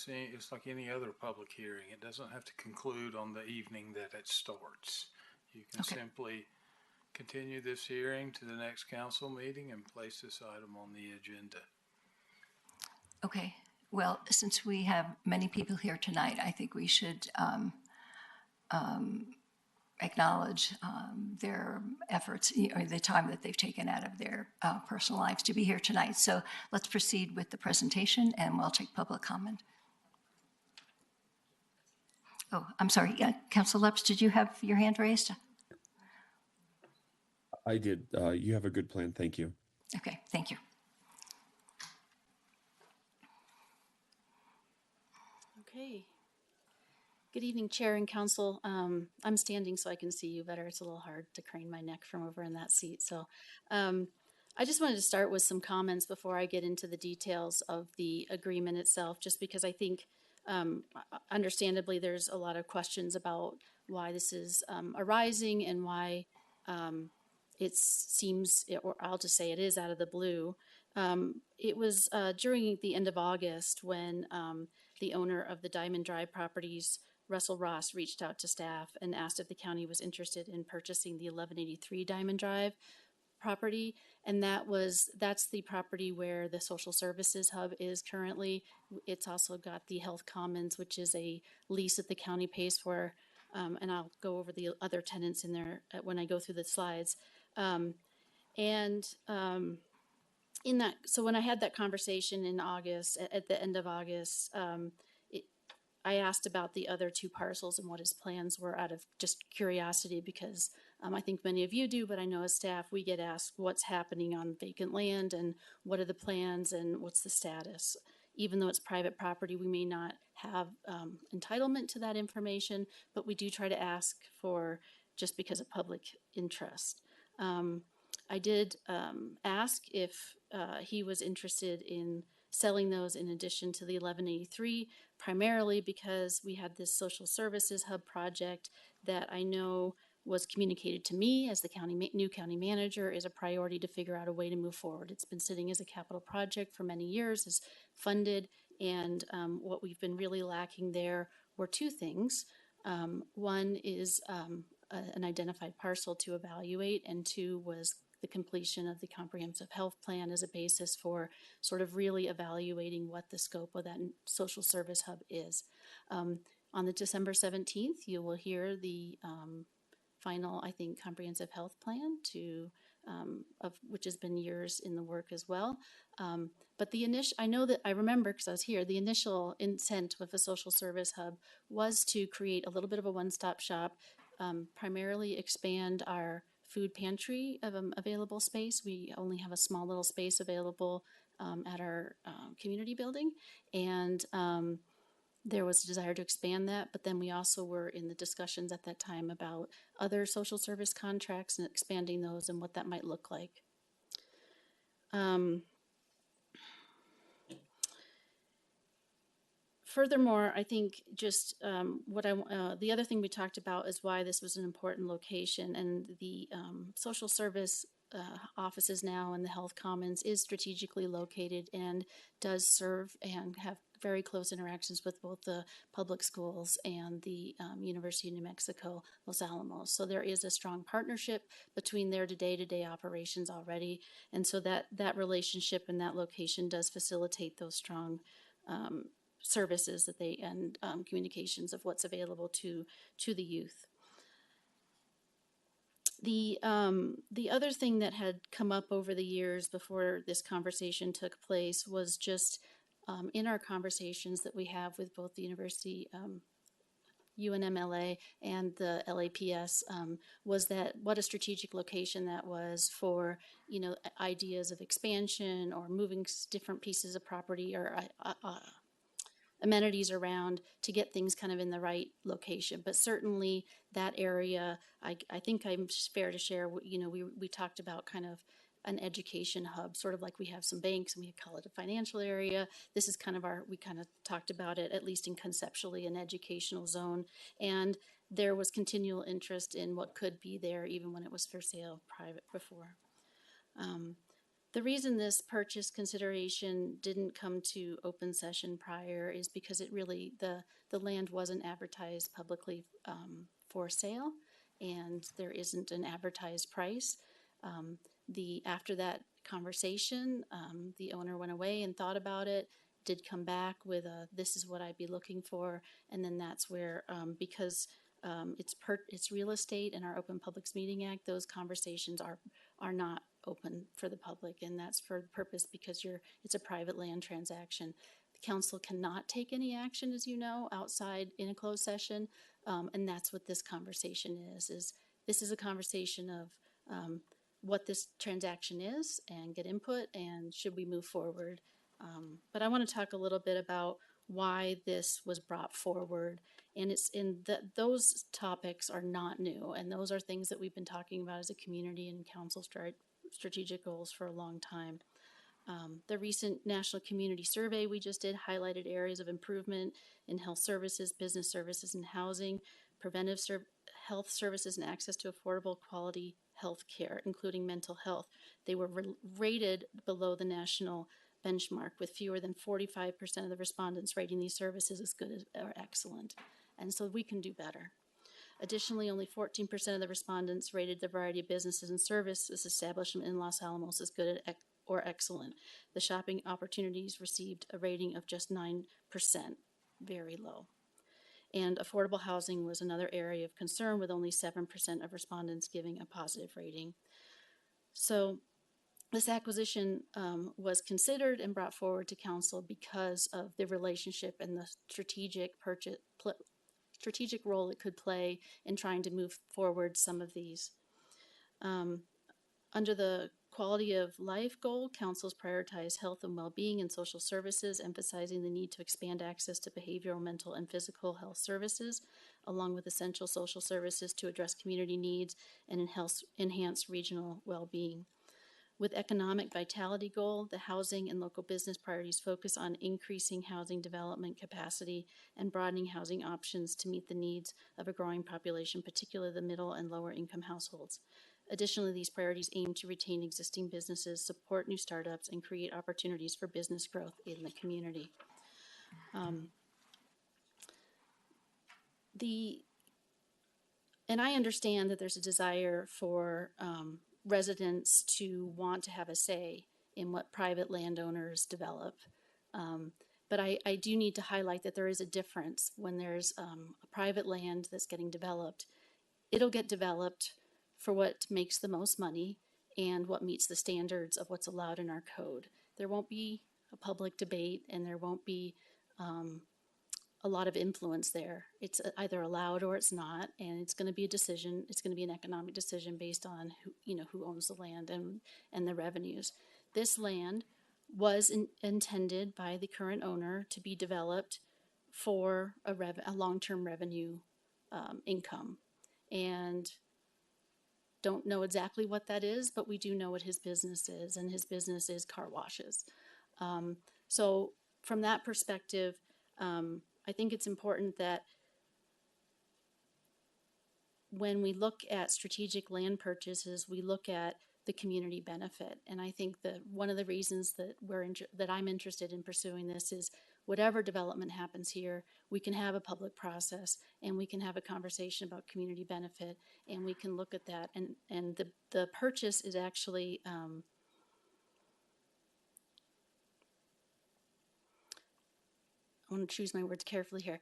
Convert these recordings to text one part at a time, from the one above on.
It's like any other public hearing. It doesn't have to conclude on the evening that it starts. You can Okay. simply continue this hearing to the next council meeting and place this item on the agenda. Okay. Well, since we have many people here tonight, I think we should acknowledge their efforts or the time that they've taken out of their personal lives to be here tonight. So let's proceed with the presentation and we'll take public comment. Oh, I'm sorry. Councilor Lepps, did you have your hand raised? I did. You have a good plan. Thank you. Okay, thank you. Okay. Good evening, Chair and Council. I'm standing so I can see you better. It's a little hard to crane my neck from over in that seat. So I just wanted to start with some comments before I get into the details of the agreement itself, just because I think understandably there's a lot of questions about why this is arising and why it seems, or I'll just say it is out of the blue. It was during the end of August when the owner of the Diamond Drive properties, Russell Ross, reached out to staff and asked if the county was interested in purchasing the 1183 Diamond Drive property. And that's the property where the social services hub is currently. It's also got the Health Commons, which is a lease that the county pays for. And I'll go over the other tenants in there when I go through the slides. In that, so when I had that conversation in August, at the end of August, I asked about the other two parcels and what his plans were out of just curiosity, because I think many of you do, but I know as staff, we get asked what's happening on vacant land and what are the plans and what's the status. Even though it's private property, we may not have entitlement to that information, but we do try to ask for, just because of public interest. I did ask if he was interested in selling those in addition to the 1183, primarily because we had this social services hub project that I know was communicated to me as the new county manager is a priority to figure out a way to move forward. It's been sitting as a capital project for many years, is funded, and what we've been really lacking there were two things. One is an identified parcel to evaluate, and two was the completion of the comprehensive health plan as a basis for sort of really evaluating what the scope of that social service hub is. On the December 17th, you will hear the final, I think, comprehensive health plan of which has been years in the work as well. But the initial, I remember because I was here, the initial intent with the social service hub was to create a little bit of a one-stop shop, primarily expand our food pantry of available space. We only have a small little space available at our community building, and there was a desire to expand that, but then we also were in the discussions at that time about other social service contracts and expanding those and what that might look like. Furthermore, I think just the other thing we talked about is why this was an important location, and the social service offices now in the Health Commons is strategically located and does serve and have very close interactions with both the public schools and the University of New Mexico, Los Alamos. So there is a strong partnership between their day-to-day operations already, and so that relationship and that location does facilitate those strong services that they and communications of what's available to the youth. The other thing that had come up over the years before this conversation took place was just in our conversations that we have with both the University UNMLA and the LAPS was that what a strategic location that was for, you know, ideas of expansion or moving different pieces of property or amenities around to get things kind of in the right location. But certainly that area, I think I'm fair to share, you know, we talked about kind of an education hub, sort of like we have some banks and we call it a financial area. This is kind of we kind of talked about it, at least in conceptually, an educational zone. And there was continual interest in what could be there, even when it was for sale private before. The reason this purchase consideration didn't come to open session prior is because it really, the land wasn't advertised publicly for sale, and there isn't an advertised price. After that conversation, the owner went away and thought about it, did come back with this is what I'd be looking for, and then that's where, because it's real estate and our Open Publics Meeting Act, those conversations are not open for the public, and that's for the purpose because it's a private land transaction. The council cannot take any action, as you know, outside in a closed session, and that's what this conversation is this is a conversation of what this transaction is and get input and should we move forward. But I want to talk a little bit about why this was brought forward, and it's in those topics are not new, and those are things that we've been talking about as a community and council strategic goals for a long time. The recent National Community Survey we just did highlighted areas of improvement in health services, business services, and housing, preventive health services, and access to affordable quality health care, including mental health. They were rated below the national benchmark, with fewer than 45% of the respondents rating these services as good or excellent. And so we can do better. Additionally, only 14% of the respondents rated the variety of businesses and services establishment in Los Alamos as good or excellent. The shopping opportunities received a rating of just 9%, very low. And affordable housing was another area of concern, with only 7% of respondents giving a positive rating. So this acquisition was considered and brought forward to council because of the relationship and the strategic role it could play in trying to move forward some of these. Under the quality of life goal, councils prioritize health and well-being and social services, emphasizing the need to expand access to behavioral, mental, and physical health services, along with essential social services to address community needs and enhance regional well-being. With economic vitality goal, the housing and local business priorities focus on increasing housing development capacity and broadening housing options to meet the needs of a growing population, particularly the middle and lower income households. Additionally, these priorities aim to retain existing businesses, support new startups, and create opportunities for business growth in the community. And I understand that there's a desire for residents to want to have a say in what private landowners develop. But I do need to highlight that there is a difference when there's a private land that's getting developed. It'll get developed for what makes the most money and what meets the standards of what's allowed in our code. There won't be a public debate, and there won't be a lot of influence there. It's either allowed or it's not, and it's going to be a decision. It's going to be an economic decision based on who owns the land and the revenues. This land was intended by the current owner to be developed for a long-term revenue income, and don't know exactly what that is, but we do know what his business is, and his business is car washes. So from that perspective, I think it's important that when we look at strategic land purchases, we look at the community benefit. And I think that one of the reasons that that I'm interested in pursuing this is whatever development happens here, we can have a public process and we can have a conversation about community benefit, and we can look at that. And the purchase is actually I want to choose my words carefully here.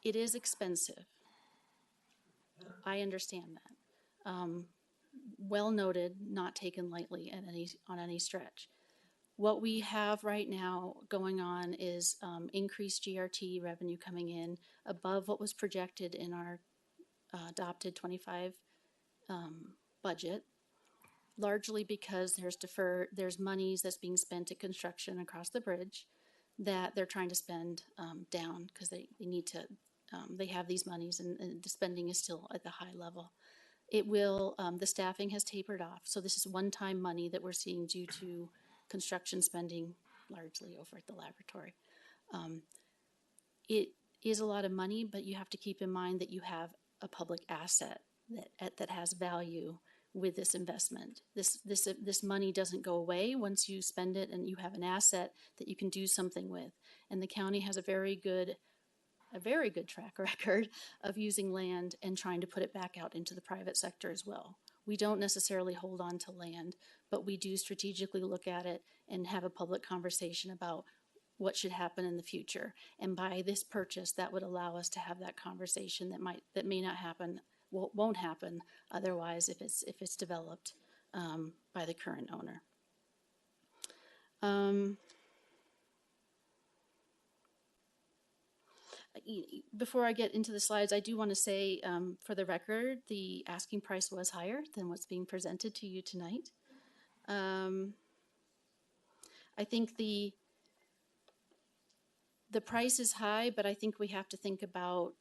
It is expensive. I understand that. Well noted, not taken lightly on any stretch. What we have right now going on is increased GRT revenue coming in above what was projected in our adopted 25 budget, largely because there's monies that's being spent at construction across the bridge that they're trying to spend down because they need to, they have these monies, and the spending is still at the high level. It will, the staffing has tapered off, so this is one-time money that we're seeing due to construction spending largely over at the laboratory. It is a lot of money, but you have to keep in mind that you have a public asset that has value with this investment. This money doesn't go away once you spend it, and you have an asset that you can do something with. And the county has a very good track record of using land and trying to put it back out into the private sector as well. We don't necessarily hold on to land, but we do strategically look at it and have a public conversation about what should happen in the future. And by this purchase, that would allow us to have that conversation that may not happen, won't happen otherwise if it's developed by the current owner. Before I get into the slides, I do want to say, for the record, the asking price was higher than what's being presented to you tonight. I think the price is high, but I think we have to think about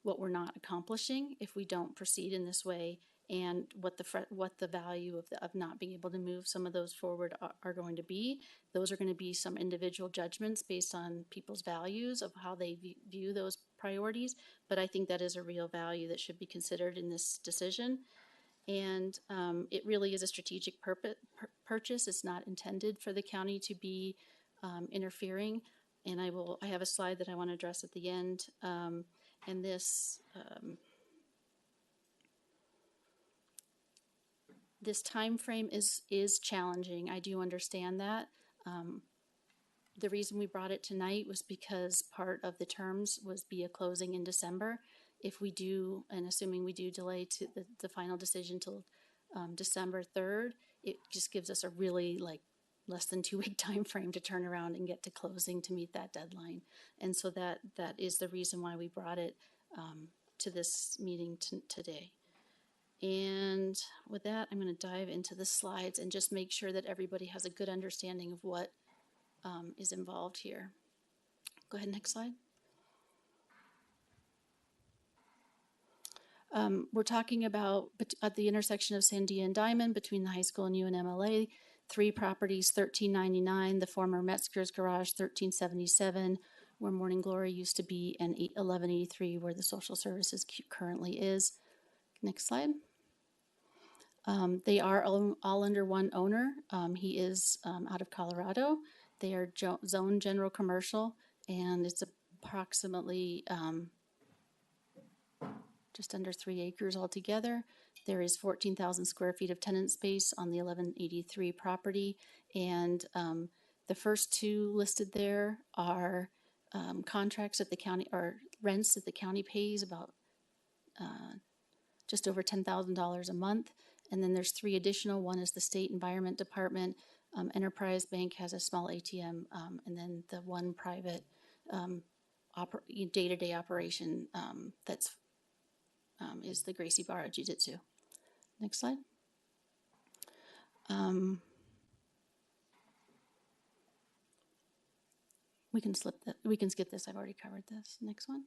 what we're not accomplishing if we don't proceed in this way, and what the value of not being able to move some of those forward are going to be. Those are going to be some individual judgments based on people's values of how they view those priorities, but I think that is a real value that should be considered in this decision. And it really is a strategic purchase. It's not intended for the county to be interfering. And I have a slide that I want to address at the end. And this time frame is challenging. I do understand that. The reason we brought it tonight was because part of the terms was be a closing in December. If we do, and assuming we do delay to the final decision till December 3rd, it just gives us a really less than 2 week time frame to turn around and get to closing to meet that deadline. And so that is the reason why we brought it to this meeting today. And with that, I'm going to dive into the slides and just make sure that everybody has a good understanding of what is involved here. Go ahead, next slide. We're talking about at the intersection of Sandia and Diamond between the high school and UNMLA, 3 properties, 1399, the former Metzger's Garage, 1377, where Morning Glory used to be, and 1183, where the social services currently is. Next slide. They are all under one owner. He is out of Colorado. They are zone general commercial, and it's approximately just under 3 acres altogether. There is 14,000 square feet of tenant space on the 1183 property, and the first 2 listed there are contracts that the county, or rents that the county pays, about just over $10,000 a month. And then there's 3 additional. One is the State Environment Department. Enterprise Bank has a small ATM, and then the one private day-to-day operation that's is the Gracie Barra Jiu-Jitsu. Next slide. We can skip this. I've already covered this. Next one.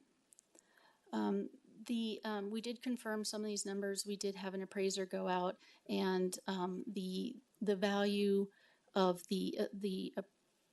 We did confirm some of these numbers. We did have an appraiser go out, and the value of the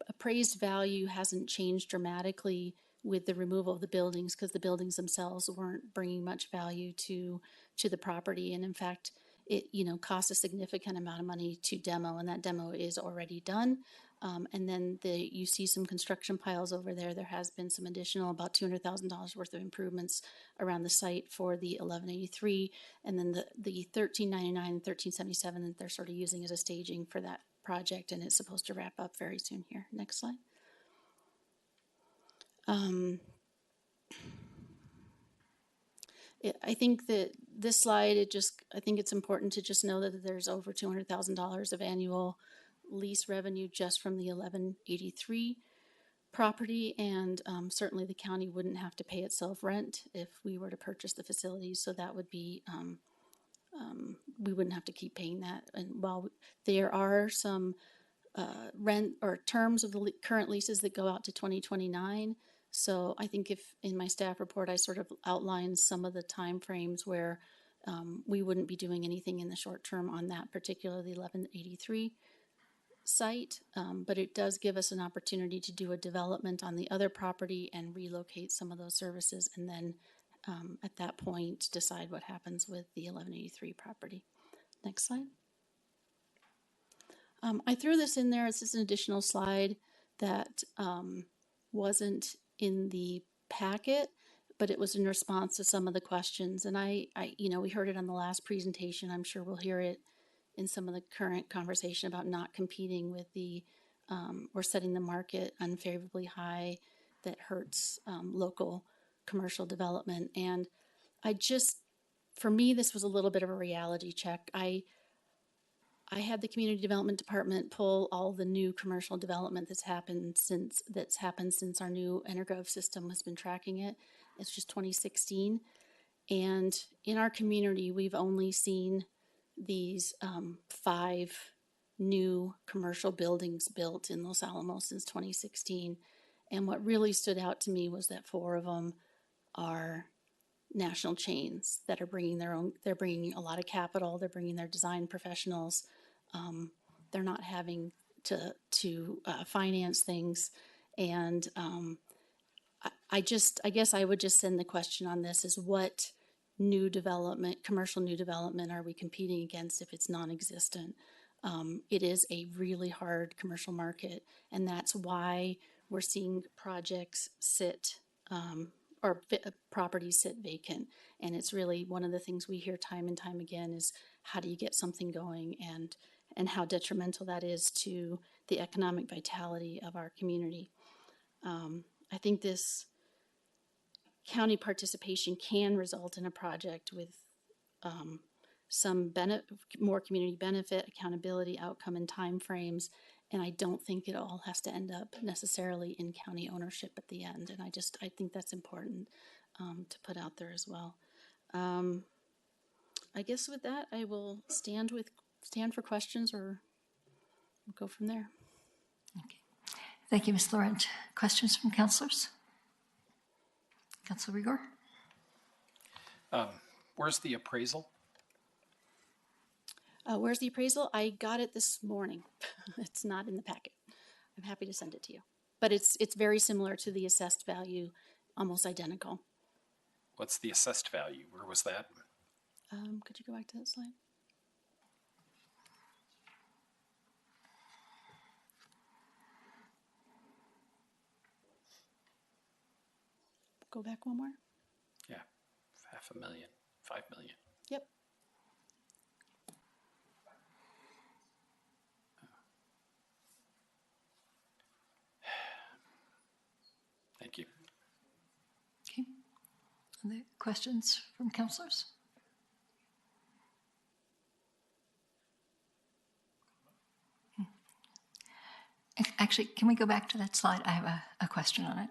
appraised value hasn't changed dramatically with the removal of the buildings, because the buildings themselves weren't bringing much value to the property. And in fact, it cost a significant amount of money to demo, and that demo is already done. And then you see some construction piles over there. There has been some additional, about $200,000 worth of improvements around the site for the 1183, and then the 1399 and 1377 that they're sort of using as a staging for that project, and it's supposed to wrap up very soon here. Next slide. I think that this slide, I think it's important to just know that there's over $200,000 of annual lease revenue just from the 1183 property, and certainly the county wouldn't have to pay itself rent if we were to purchase the facilities, so that would be, we wouldn't have to keep paying that. And while there are some rent or terms of the current leases that go out to 2029, so I think if in my staff report I sort of outlined some of the time frames where we wouldn't be doing anything in the short term on that particular, the 1183 site, but it does give us an opportunity to do a development on the other property and relocate some of those services, and then at that point decide what happens with the 1183 property. Next slide. I threw this in there. It's just an additional slide that wasn't in the packet, but it was in response to some of the questions. And we heard it on the last presentation. I'm sure we'll hear it in some of the current conversation about not competing with or setting the market unfavorably high that hurts local commercial development. And for me, this was a little bit of a reality check. I had the community development department pull all the new commercial development that's happened since our new Energov system has been tracking it. It's just 2016. And in our community, we've only seen these 5 new commercial buildings built in Los Alamos since 2016. And what really stood out to me was that 4 of them are national chains that are they're bringing a lot of capital, they're bringing their design professionals, they're not having to finance things. And I guess I would just send the question on this is what commercial new development are we competing against if it's non-existent? It is a really hard commercial market, and that's why we're seeing projects properties sit vacant. And it's really one of the things we hear time and time again is how do you get something going and how detrimental that is to the economic vitality of our community. I think this county participation can result in a project with some more community benefit, accountability, outcome, and time frames. And I don't think it all has to end up necessarily in county ownership at the end. And I think that's important to put out there as well. I guess with that, I will stand for questions or we'll go from there. Okay. Thank you, Ms. Laurent. Questions from councilors? Councilor Rigor? Where's the appraisal? Where's the appraisal? I got it this morning. It's not in the packet. I'm happy to send it to you. But it's very similar to the assessed value, almost identical. What's the assessed value? Where was that? Could you go back to that slide? Go back one more. Yeah, $500,000, $5 million. Yep. Thank you. Okay. Other questions from councilors? Actually, can we go back to that slide? I have a question on it.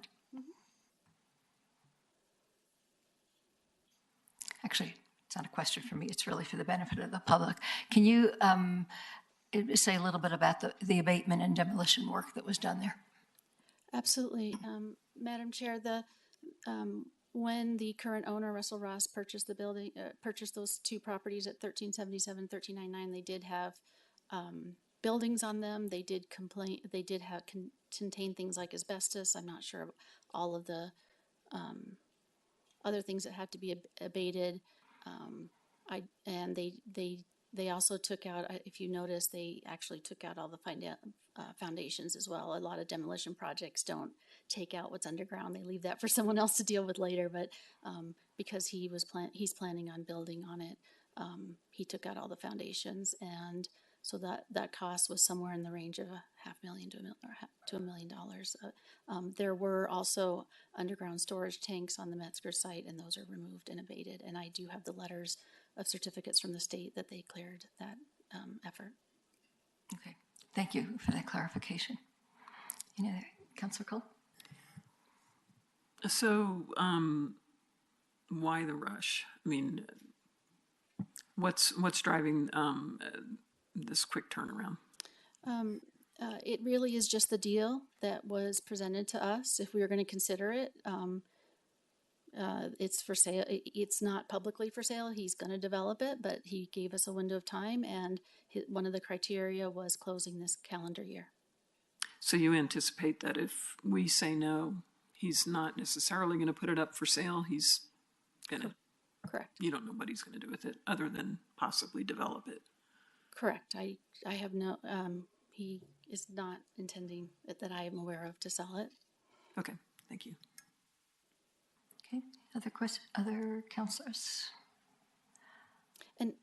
Actually, it's not a question for me. It's really for the benefit of the public. Can you say a little bit about the abatement and demolition work that was done there? Absolutely. Madam Chair, when the current owner, Russell Ross, purchased the building, purchased those 2 properties at 1377, 1399, they did have buildings on them. They did contain things like asbestos. I'm not sure of all of the other things that had to be abated. And they also took out, if you notice, they actually took out all the foundations as well. A lot of demolition projects don't take out what's underground. They leave that for someone else to deal with later. But because he's planning on building on it, he took out all the foundations. And so that cost was somewhere in the range of $500,000 to $1 million. There were also underground storage tanks on the Metzger site, and those are removed and abated. And I do have the letters of certificates from the state that they cleared that effort. Okay, thank you for that clarification. Any other, Councilor Cole? So, why the rush? I mean, what's driving this quick turnaround? It really is just the deal that was presented to us. If we were going to consider it, it's for sale. It's not publicly for sale. He's going to develop it, but he gave us a window of time, and one of the criteria was closing this calendar year. So you anticipate that if we say no, he's not necessarily going to put it up for sale. He's going to. Correct. You don't know what he's going to do with it other than possibly develop it. Correct. I have no, he is not intending that I am aware of to sell it. Okay, thank you. Okay, other questions, other counselors? And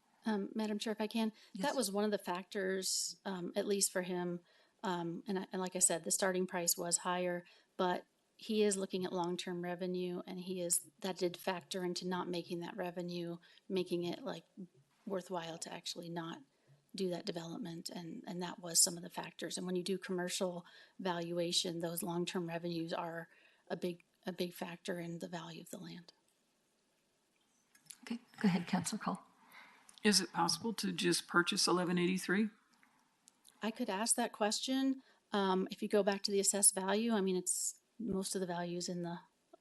Madam Chair, if I can, Yes. that was one of the factors, at least for him. And like I said, the starting price was higher, but he is looking at long-term revenue, and that did factor into not making that revenue, making it like worthwhile to actually not do that development. And that was some of the factors. And when you do commercial valuation, those long-term revenues are a big factor in the value of the land. Okay, go ahead, Councilor Cole. Is it possible to just purchase 1183? I could ask that question. If you go back to the assessed value, I mean, it's most of the values in the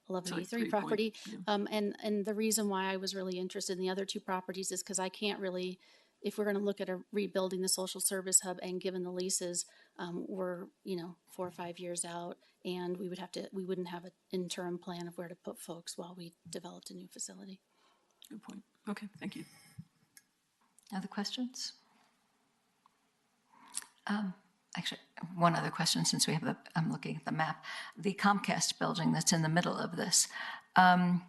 1183 3 property. yeah. And the reason why I was really interested in the other two properties is because I can't really, if we're going to look at rebuilding the social service hub and given the leases, we're 4 or 5 years out, and we wouldn't have an interim plan of where to put folks while we developed a new facility. Good point. Okay, thank you. Other questions? Actually, one other question since I'm looking at the map. The Comcast building that's in the middle of this, do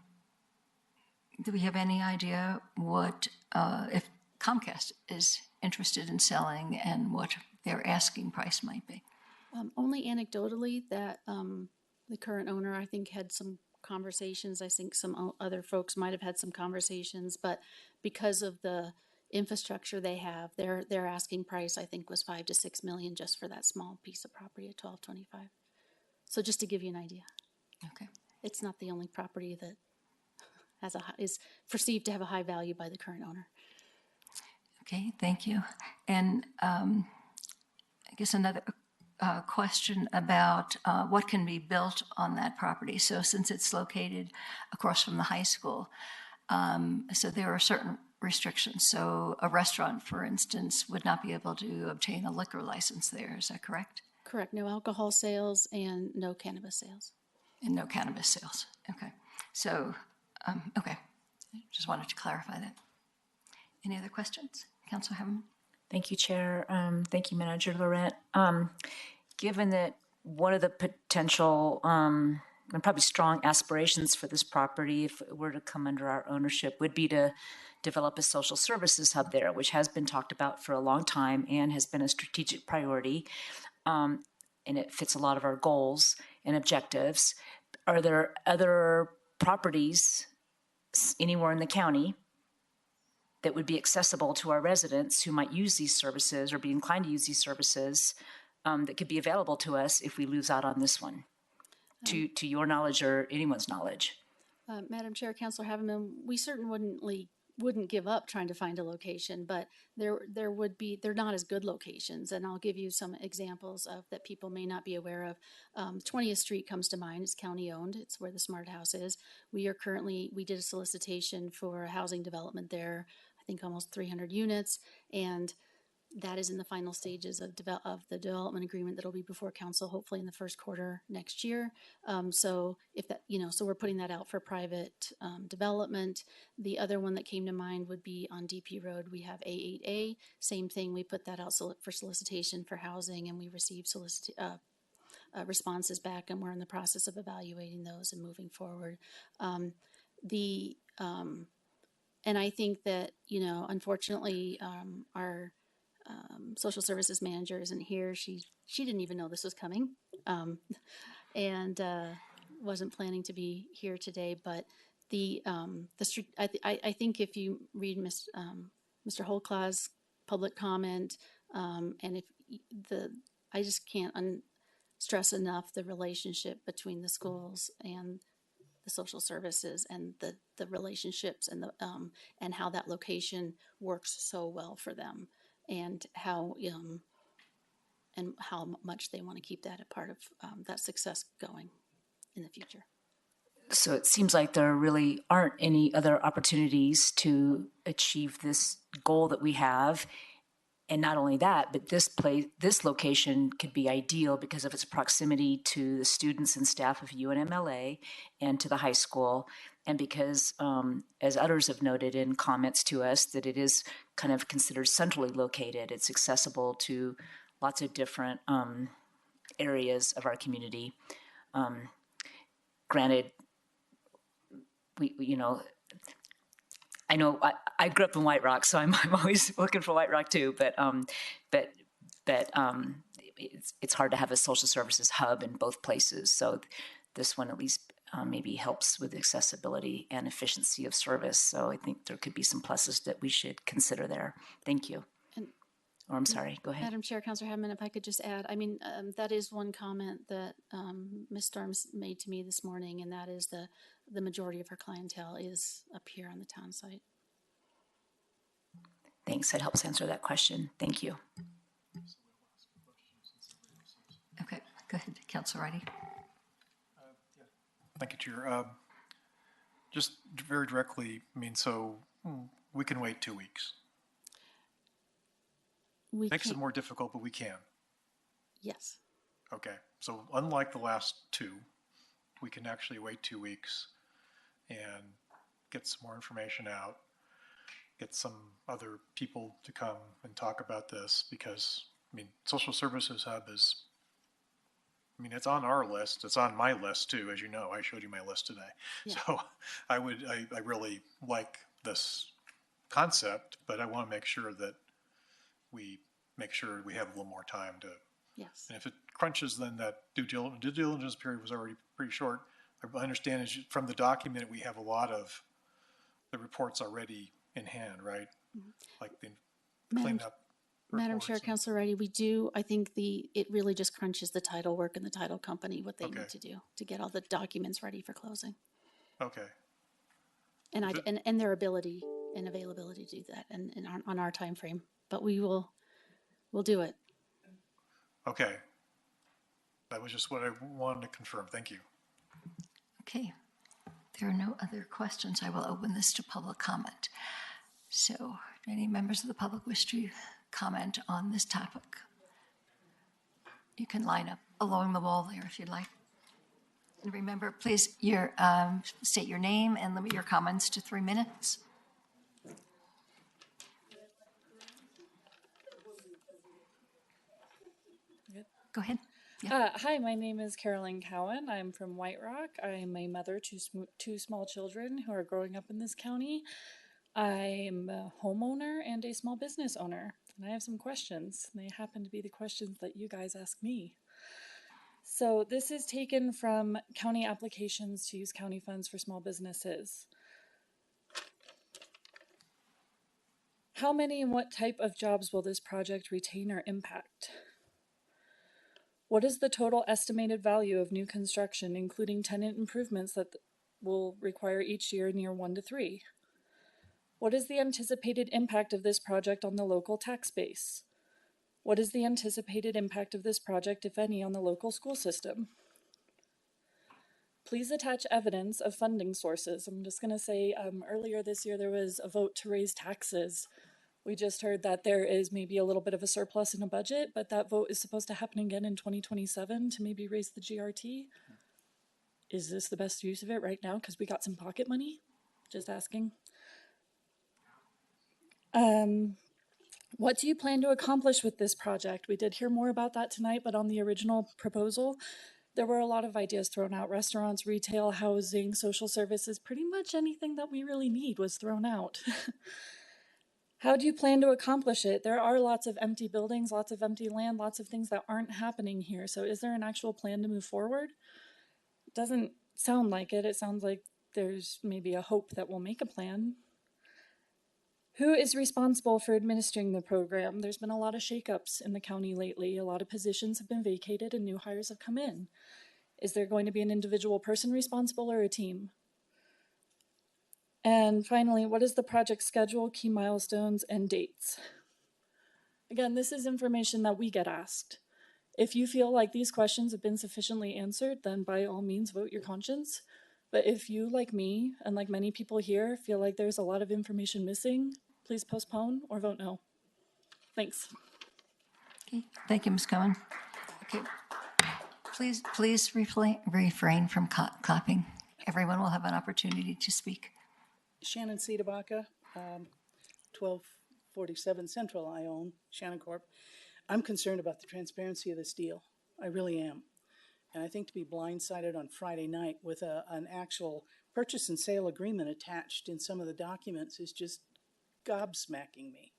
we have any idea what, if Comcast is interested in selling and what their asking price might be? Only anecdotally that the current owner, I think, had some conversations. I think some other folks might have had some conversations, but because of the infrastructure they have, their asking price, I think, was $5 to $6 million just for that small piece of property at 1225. So just to give you an idea, Okay. it's not the only property that is perceived to have a high value by the current owner. Okay, thank you. And I guess another question about what can be built on that property. So since it's located across from the high school, so there are certain restrictions. So a restaurant, for instance, would not be able to obtain a liquor license there. Is that correct? Correct. No alcohol sales and no cannabis sales. And no cannabis sales. Okay. So, okay. Just wanted to clarify that. Any other questions? Councilor Haveman? Thank you, Chair. Thank you, Manager Laurent. Given that one of the potential and probably strong aspirations for this property, if it were to come under our ownership, would be to develop a social services hub there, which has been talked about for a long time and has been a strategic priority. And it fits a lot of our goals and objectives. Are there other properties anywhere in the county that would be accessible to our residents who might use these services or be inclined to use these services that could be available to us if we lose out on this one, to your knowledge or anyone's knowledge? Madam Chair, Councilor Haveman, we certainly wouldn't give up trying to find a location, but they're not as good locations. And I'll give you some examples of that people may not be aware of. 20th Street comes to mind. It's county owned. It's where the Smart House is. We did a solicitation for a housing development there, I think almost 300 units. And that is in the final stages of the development agreement that'll be before council, hopefully in the first quarter next year. So if that, so we're putting that out for private development. The other one that came to mind would be on DP Road. We have A8A, same thing. We put that out for solicitation for housing, and we received responses back, and we're in the process of evaluating those and moving forward. And I think that, unfortunately, our social services manager isn't here. She didn't even know this was coming, and wasn't planning to be here today. But I think if you read Mr. Holclaw's public comment, and I just can't stress enough the relationship between the schools and the social services, and the relationships and how that location works so well for them. And how much they want to keep that a part of that success going in the future. So it seems like there really aren't any other opportunities to achieve this goal that we have And not only that, but this location could be ideal because of its proximity to the students and staff of UNMLA and to the high school. And because, as others have noted in comments to us, that it is kind of considered centrally located. It's accessible to lots of different areas of our community. Granted, I know I grew up in White Rock, so I'm always looking for White Rock too. But it's hard to have a social services hub in both places. So this one at least maybe helps with accessibility and efficiency of service. So I think there could be some pluses that we should consider there. Thank you. Or I'm sorry, go ahead. Madam Chair, Councilor Hammond, if I could just add, I mean, that is one comment that Ms. Storms made to me this morning, and that is the majority of her clientele is up here on the town site. Thanks. That helps answer that question. Thank you. Okay, go ahead, Councilor Ridey. Thank you, Chair. Just very directly, I mean, so we can wait 2 weeks. We Makes it can't- more difficult, but we can. Yes. Okay, so unlike the last two, we can actually wait 2 weeks and get some more information out, get some other people to come and talk about this because, I mean, Social Services Hub is, I mean, it's on our list. It's on my list too, as you know. I showed you my list today. Yeah. So I really like this concept, but I want to make sure that we make sure we have a little more time to, Yes. and if it crunches, then that due diligence period was already pretty short. I understand is from the document, we have a lot of the reports already in hand, right? Like the cleanup. Madam Chair, reports and- Councilor Ridey, we do, I think it really just crunches the title work and the title company, what they Okay. need to do to get all the documents ready for closing. Okay, And Is it- and their ability and availability to do that and on our time frame. But we'll do it. okay. That was just what I wanted to confirm. Thank you. Okay, there are no other questions. I will open this to public comment. So, do any members of the public wish to comment on this topic? You can line up along the wall there if you'd like. And remember, please, state your name and limit your comments to 3 minutes. Go ahead. Hi, my name is Carolyn Cowan. I'm from White Rock. I'm a mother to two small children who are growing up in this county. I'm a homeowner and a small business owner, and I have some questions. They happen to be the questions that you guys ask me. So this is taken from county applications to use county funds for small businesses. How many and what type of jobs will this project retain or impact? What is the total estimated value of new construction, including tenant improvements that will require each year in year 1 to 3? What is the anticipated impact of this project on the local tax base? What is the anticipated impact of this project, if any, on the local school system? Please attach evidence of funding sources. I'm just going to say earlier this year there was a vote to raise taxes. We just heard that there is maybe a little bit of a surplus in a budget, but that vote is supposed to happen again in 2027 to maybe raise the GRT. Is this the best use of it right now? Because we got some pocket money? Just asking. What do you plan to accomplish with this project? We did hear more about that tonight, but on the original proposal, there were a lot of ideas thrown out. Restaurants, retail, housing, social services, pretty much anything that we really need was thrown out. How do you plan to accomplish it? There are lots of empty buildings, lots of empty land, lots of things that aren't happening here. So is there an actual plan to move forward? It doesn't sound like it. It sounds like there's maybe a hope that we'll make a plan. Who is responsible for administering the program? There's been a lot of shakeups in the county lately. A lot of positions have been vacated and new hires have come in. Is there going to be an individual person responsible or a team? And finally, what is the project schedule, key milestones, and dates? Again, this is information that we get asked. If you feel like these questions have been sufficiently answered, then by all means vote your conscience. But if you, like me, and like many people here, feel like there's a lot of information missing, please postpone or vote no. Thanks. Okay, thank you, Ms. Cohen. Okay, please refrain from clapping. Everyone will have an opportunity to speak. Shannon Cedabaca, 1247 Central I own, Shannon Corp. I'm concerned about the transparency of this deal. I really am. And I think to be blindsided on Friday night with an actual purchase and sale agreement attached in some of the documents is just gobsmacking me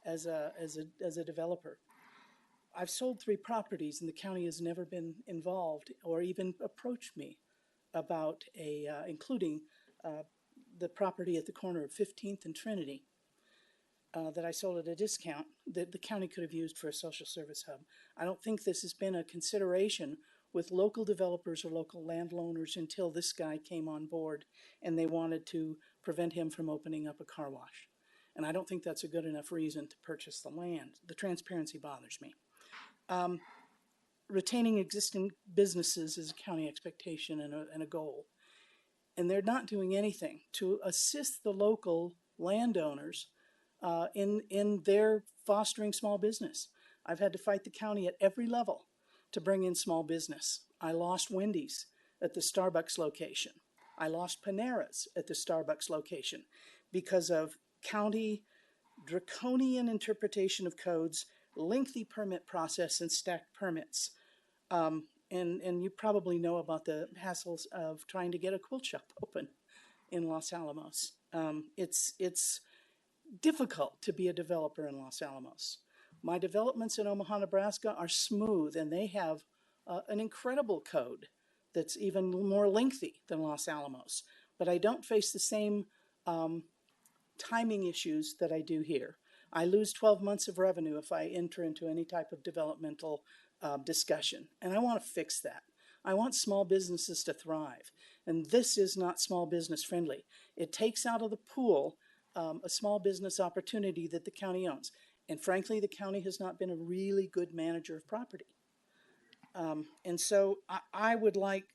as a developer. I've sold 3 properties and the county has never been involved or even approached me about including the property at the corner of 15th and Trinity that I sold at a discount that the county could have used for a social service hub. I don't think this has been a consideration with local developers or local landowners until this guy came on board and they wanted to prevent him from opening up a car wash. And I don't think that's a good enough reason to purchase the land. The transparency bothers me. Retaining existing businesses is a county expectation and a goal. And they're not doing anything to assist the local landowners in their fostering small business. I've had to fight the county at every level to bring in small business. I lost Wendy's at the Starbucks location. I lost Panera's at the Starbucks location because of county draconian interpretation of codes, lengthy permit process, and stacked permits. And you probably know about the hassles of trying to get a quilt shop open in Los Alamos. It's difficult to be a developer in Los Alamos. My developments in Omaha, Nebraska are smooth, and they have an incredible code that's even more lengthy than Los Alamos. But I don't face the same timing issues that I do here. I lose 12 months of revenue if I enter into any type of developmental discussion, and I want to fix that. I want small businesses to thrive, and this is not small business friendly. It takes out of the pool a small business opportunity that the county owns. And frankly, the county has not been a really good manager of property. And so I would like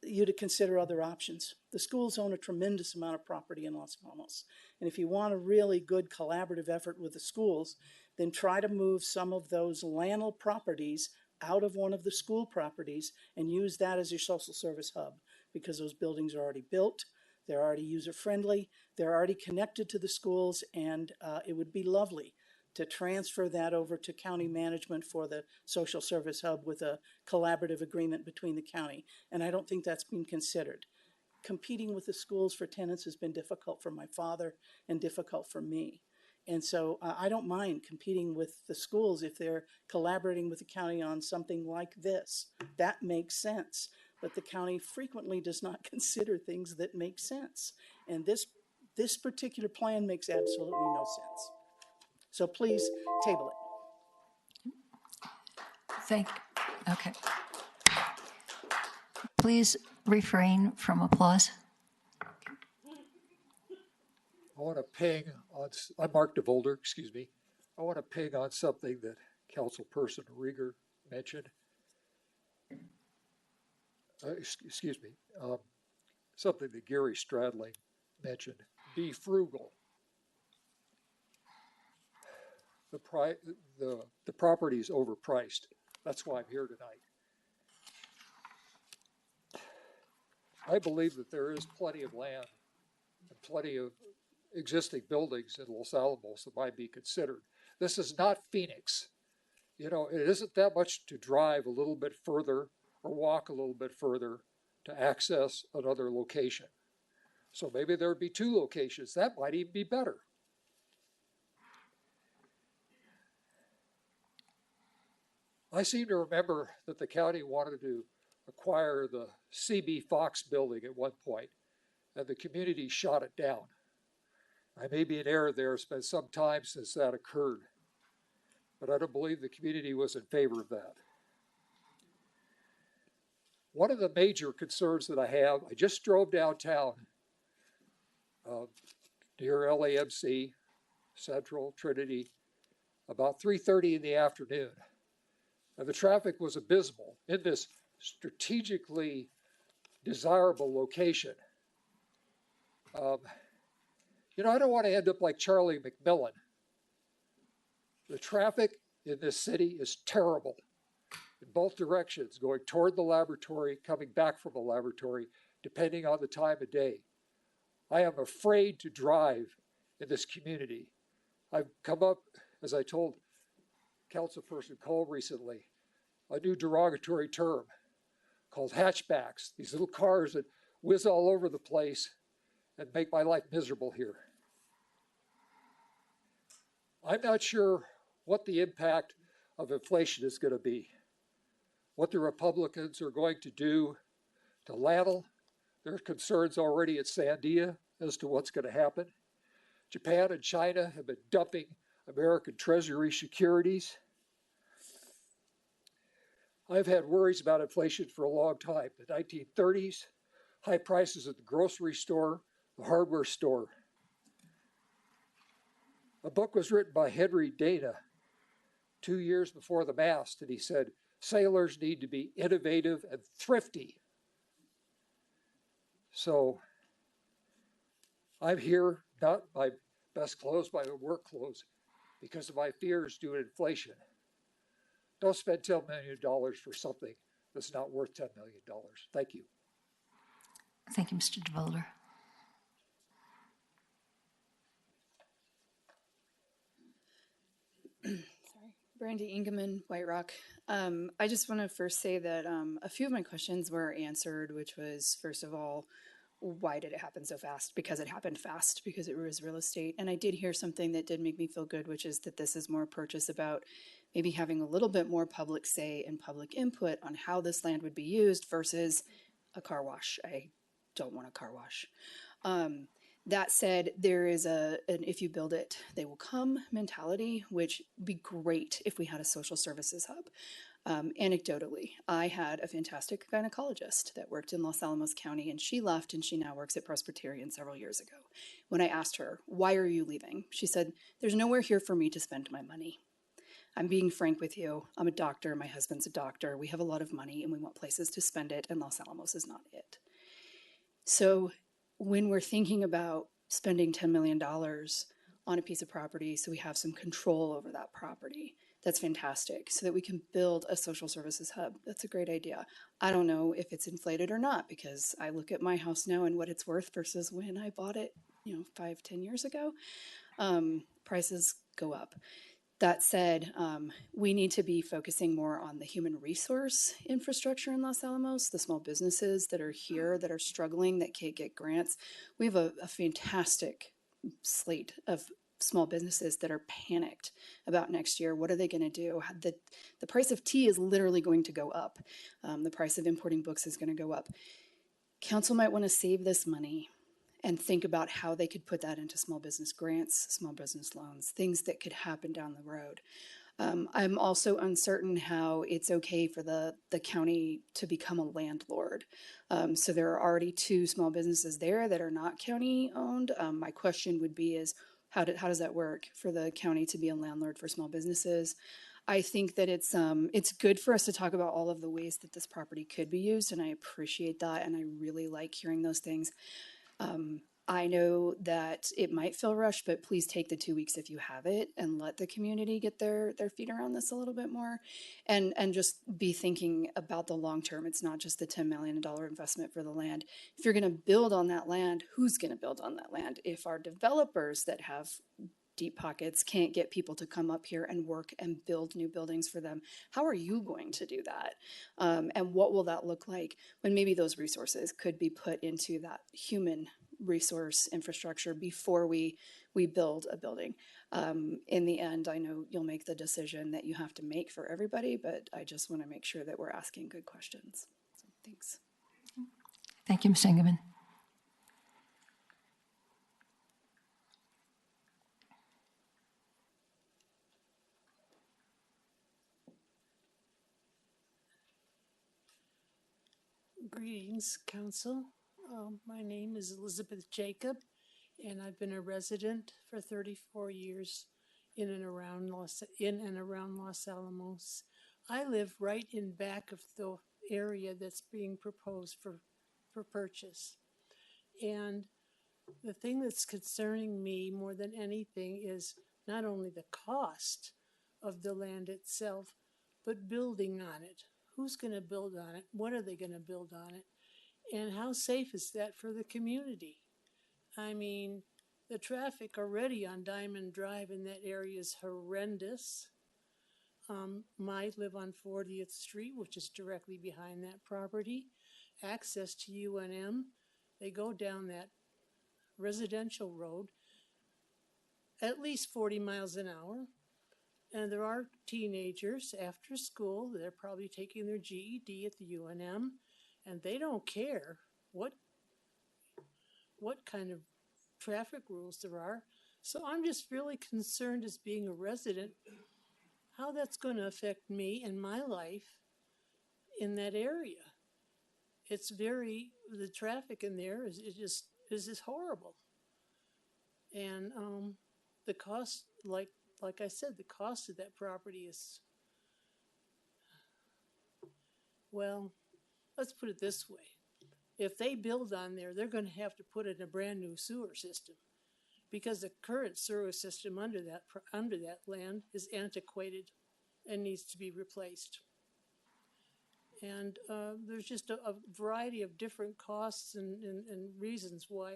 you to consider other options. The schools own a tremendous amount of property in Los Alamos. And if you want a really good collaborative effort with the schools, then try to move some of those landfill properties out of one of the school properties and use that as your social service hub, because those buildings are already built, they're already user-friendly, they're already connected to the schools, and it would be lovely to transfer that over to county management for the social service hub with a collaborative agreement between the county. And I don't think that's been considered. Competing with the schools for tenants has been difficult for my father and difficult for me. And so I don't mind competing with the schools if they're collaborating with the county on something like this. That makes sense. But the county frequently does not consider things that make sense. And this particular plan makes absolutely no sense. So please table it. Okay. Please refrain from applause. I want to ping on, I'm Mark DeVolder, excuse me. I want to ping on something that Councilperson Rieger mentioned. Excuse me. Something that Gary Stradling mentioned. Be frugal. The property is overpriced. That's why I'm here tonight. I believe that there is plenty of land and plenty of existing buildings in Los Alamos that might be considered. This is not Phoenix. You know, it isn't that much to drive a little bit further or walk a little bit further to access another location. So maybe there would be 2 locations. That might even be better. I seem to remember that the county wanted to acquire the CB Fox building at one point, and the community shot it down. I may be in error there. It's been some time since that occurred, but I don't believe the community was in favor of that. One of the major concerns that I have, I just drove downtown near LAMC, Central, Trinity, about 3:30 in the afternoon. And the traffic was abysmal in this strategically desirable location. You know, I don't want to end up like Charlie McMillan The traffic in this city is terrible in both directions, going toward the laboratory, coming back from the laboratory, depending on the time of day. I am afraid to drive in this community. I've come up, as I told Councilperson Cole recently, a new derogatory term called hatchbacks, these little cars that whiz all over the place and make my life miserable here. I'm not sure what the impact of inflation is going to be, what the Republicans are going to do to Landell. There are concerns already at Sandia as to what's going to happen. Japan and China have been dumping American Treasury securities. I've had worries about inflation for a long time. The 1930s, high prices at the grocery store, the hardware store. A book was written by Henry Dana 2 years before the mast, and he said, sailors need to be innovative and thrifty. So I'm here, not my best clothes, my work clothes, because of my fears due to inflation. Don't spend $10 million for something that's not worth $10 million. Thank you. Thank you, Mr. DeVolder. Brandy Ingeman, White Rock. I just want to first say that a few of my questions were answered, which was, first of all, why did it happen so fast? Because it happened fast, because it was real estate. And I did hear something that did make me feel good, which is that this is more a purchase about maybe having a little bit more public say and public input on how this land would be used versus a car wash. I don't want a car wash. That said, there is an if you build it, they will come mentality, which would be great if we had a social services hub. Anecdotally, I had a fantastic gynecologist that worked in Los Alamos County, and she left and she now works at Presbyterian several years ago. When I asked her, why are you leaving? She said, there's nowhere here for me to spend my money. I'm being frank with you. I'm a doctor. My husband's a doctor. We have a lot of money and we want places to spend it, and Los Alamos is not it. So when we're thinking about spending $10 million on a piece of property so we have some control over that property, that's fantastic, so that we can build a social services hub. That's a great idea. I don't know if it's inflated or not, because I look at my house now and what it's worth versus when I bought it, 5-10 years ago. Prices go up. That said, we need to be focusing more on the human resource infrastructure in Los Alamos, the small businesses that are here, that are struggling, that can't get grants. We have a fantastic slate of small businesses that are panicked about next year. What are they going to do? The price of tea is literally going to go up. The price of importing books is going to go up. Council might want to save this money and think about how they could put that into small business grants, small business loans, things that could happen down the road. I'm also uncertain how it's okay for the county to become a landlord. So there are already 2 small businesses there that are not county owned. My question would be is, how does that work for the county to be a landlord for small businesses? I think that it's good for us to talk about all of the ways that this property could be used, and I appreciate that, and I really like hearing those things. I know that it might feel rushed, but please take the 2 weeks if you have it and let the community get their feet around this a little bit more, and just be thinking about the long term. It's not just the $10 million investment for the land. If you're going to build on that land, who's going to build on that land? If our developers that have deep pockets can't get people to come up here and work and build new buildings for them, how are you going to do that? And what will that look like when maybe those resources could be put into that human resource infrastructure before we build a building? In the end, I know you'll make the decision that you have to make for everybody, but I just want to make sure that we're asking good questions. So, thanks. Thank you, Ms. Engelman. Greetings, Council. My name is Elizabeth Jacob, and I've been a resident for 34 years in and around Los Alamos. I live right in back of the area that's being proposed for purchase. And the thing that's concerning me more than anything is not only the cost, of the land itself, but building on it. Who's going to build on it? What are they going to build on it? And how safe is that for the community? I mean, the traffic already on Diamond Drive in that area is horrendous. I live on 40th Street, which is directly behind that property. Access to UNM, they go down that residential road at least 40 miles an hour. And there are teenagers after school, they're probably taking their GED at the UNM, and they don't care what kind of traffic rules there are. So I'm just really concerned as being a resident, how that's going to affect me and my life in that area. It's the traffic in there is just horrible. And the cost, like I said, the cost of that property is, well, let's put it this way. If they build on there, they're going to have to put in a brand new sewer system because the current sewer system under that land is antiquated and needs to be replaced. And there's just a variety of different costs and reasons why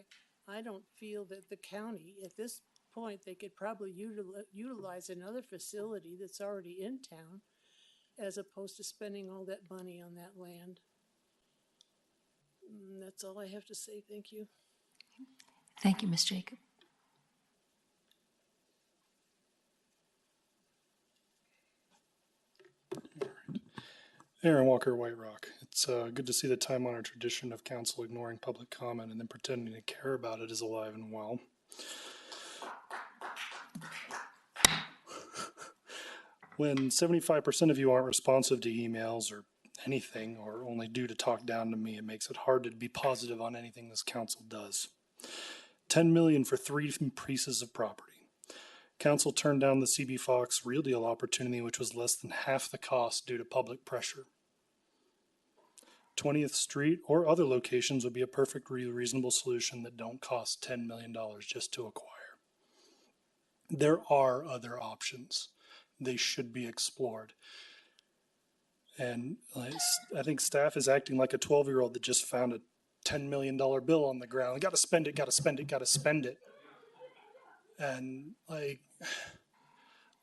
I don't feel that the county, at this point, they could probably utilize another facility that's already in town as opposed to spending all that money on that land. And that's all I have to say. Thank you. Thank you, Ms. Jacob. Aaron Walker, White Rock. It's good to see the time-honored tradition of council ignoring public comment and then pretending to care about it is alive and well. When 75% of you aren't responsive to emails or anything, or only do to talk down to me, it makes it hard to be positive on anything this council does. $10 million for 3 pieces of property. Council turned down the CB Fox Real Deal opportunity, which was less than half the cost due to public pressure. 20th Street or other locations would be a perfectly reasonable solution that don't cost $10 million just to acquire. There are other options. They should be explored. And I think staff is acting like a 12-year-old that just found a $10 million bill on the ground. Got to spend it, got to spend it, got to spend it. And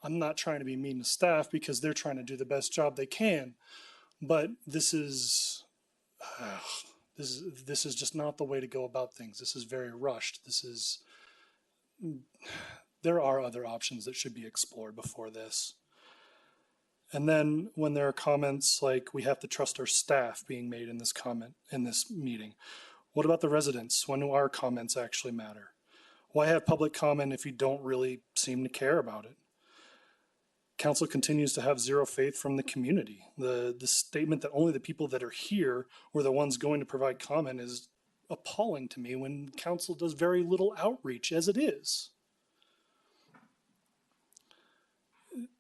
I'm not trying to be mean to staff because they're trying to do the best job they can, but this is just not the way to go about things. This is very rushed. There are other options that should be explored before this. And then when there are comments like we have to trust our staff being made in this meeting, what about the residents? When do our comments actually matter? Why have public comment if you don't really seem to care about it? Council continues to have zero faith from the community. The statement that only the people that are here were the ones going to provide comment is appalling to me when council does very little outreach as it is.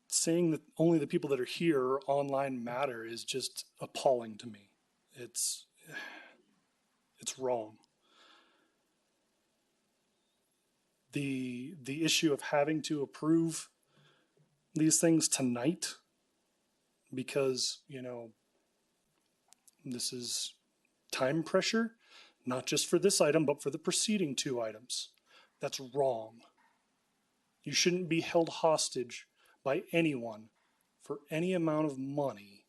Saying that only the people that are here or online matter is just appalling to me. It's wrong. The issue of having to approve these things tonight because, this is time pressure, not just for this item, but for the preceding 2 items. That's wrong. You shouldn't be held hostage by anyone for any amount of money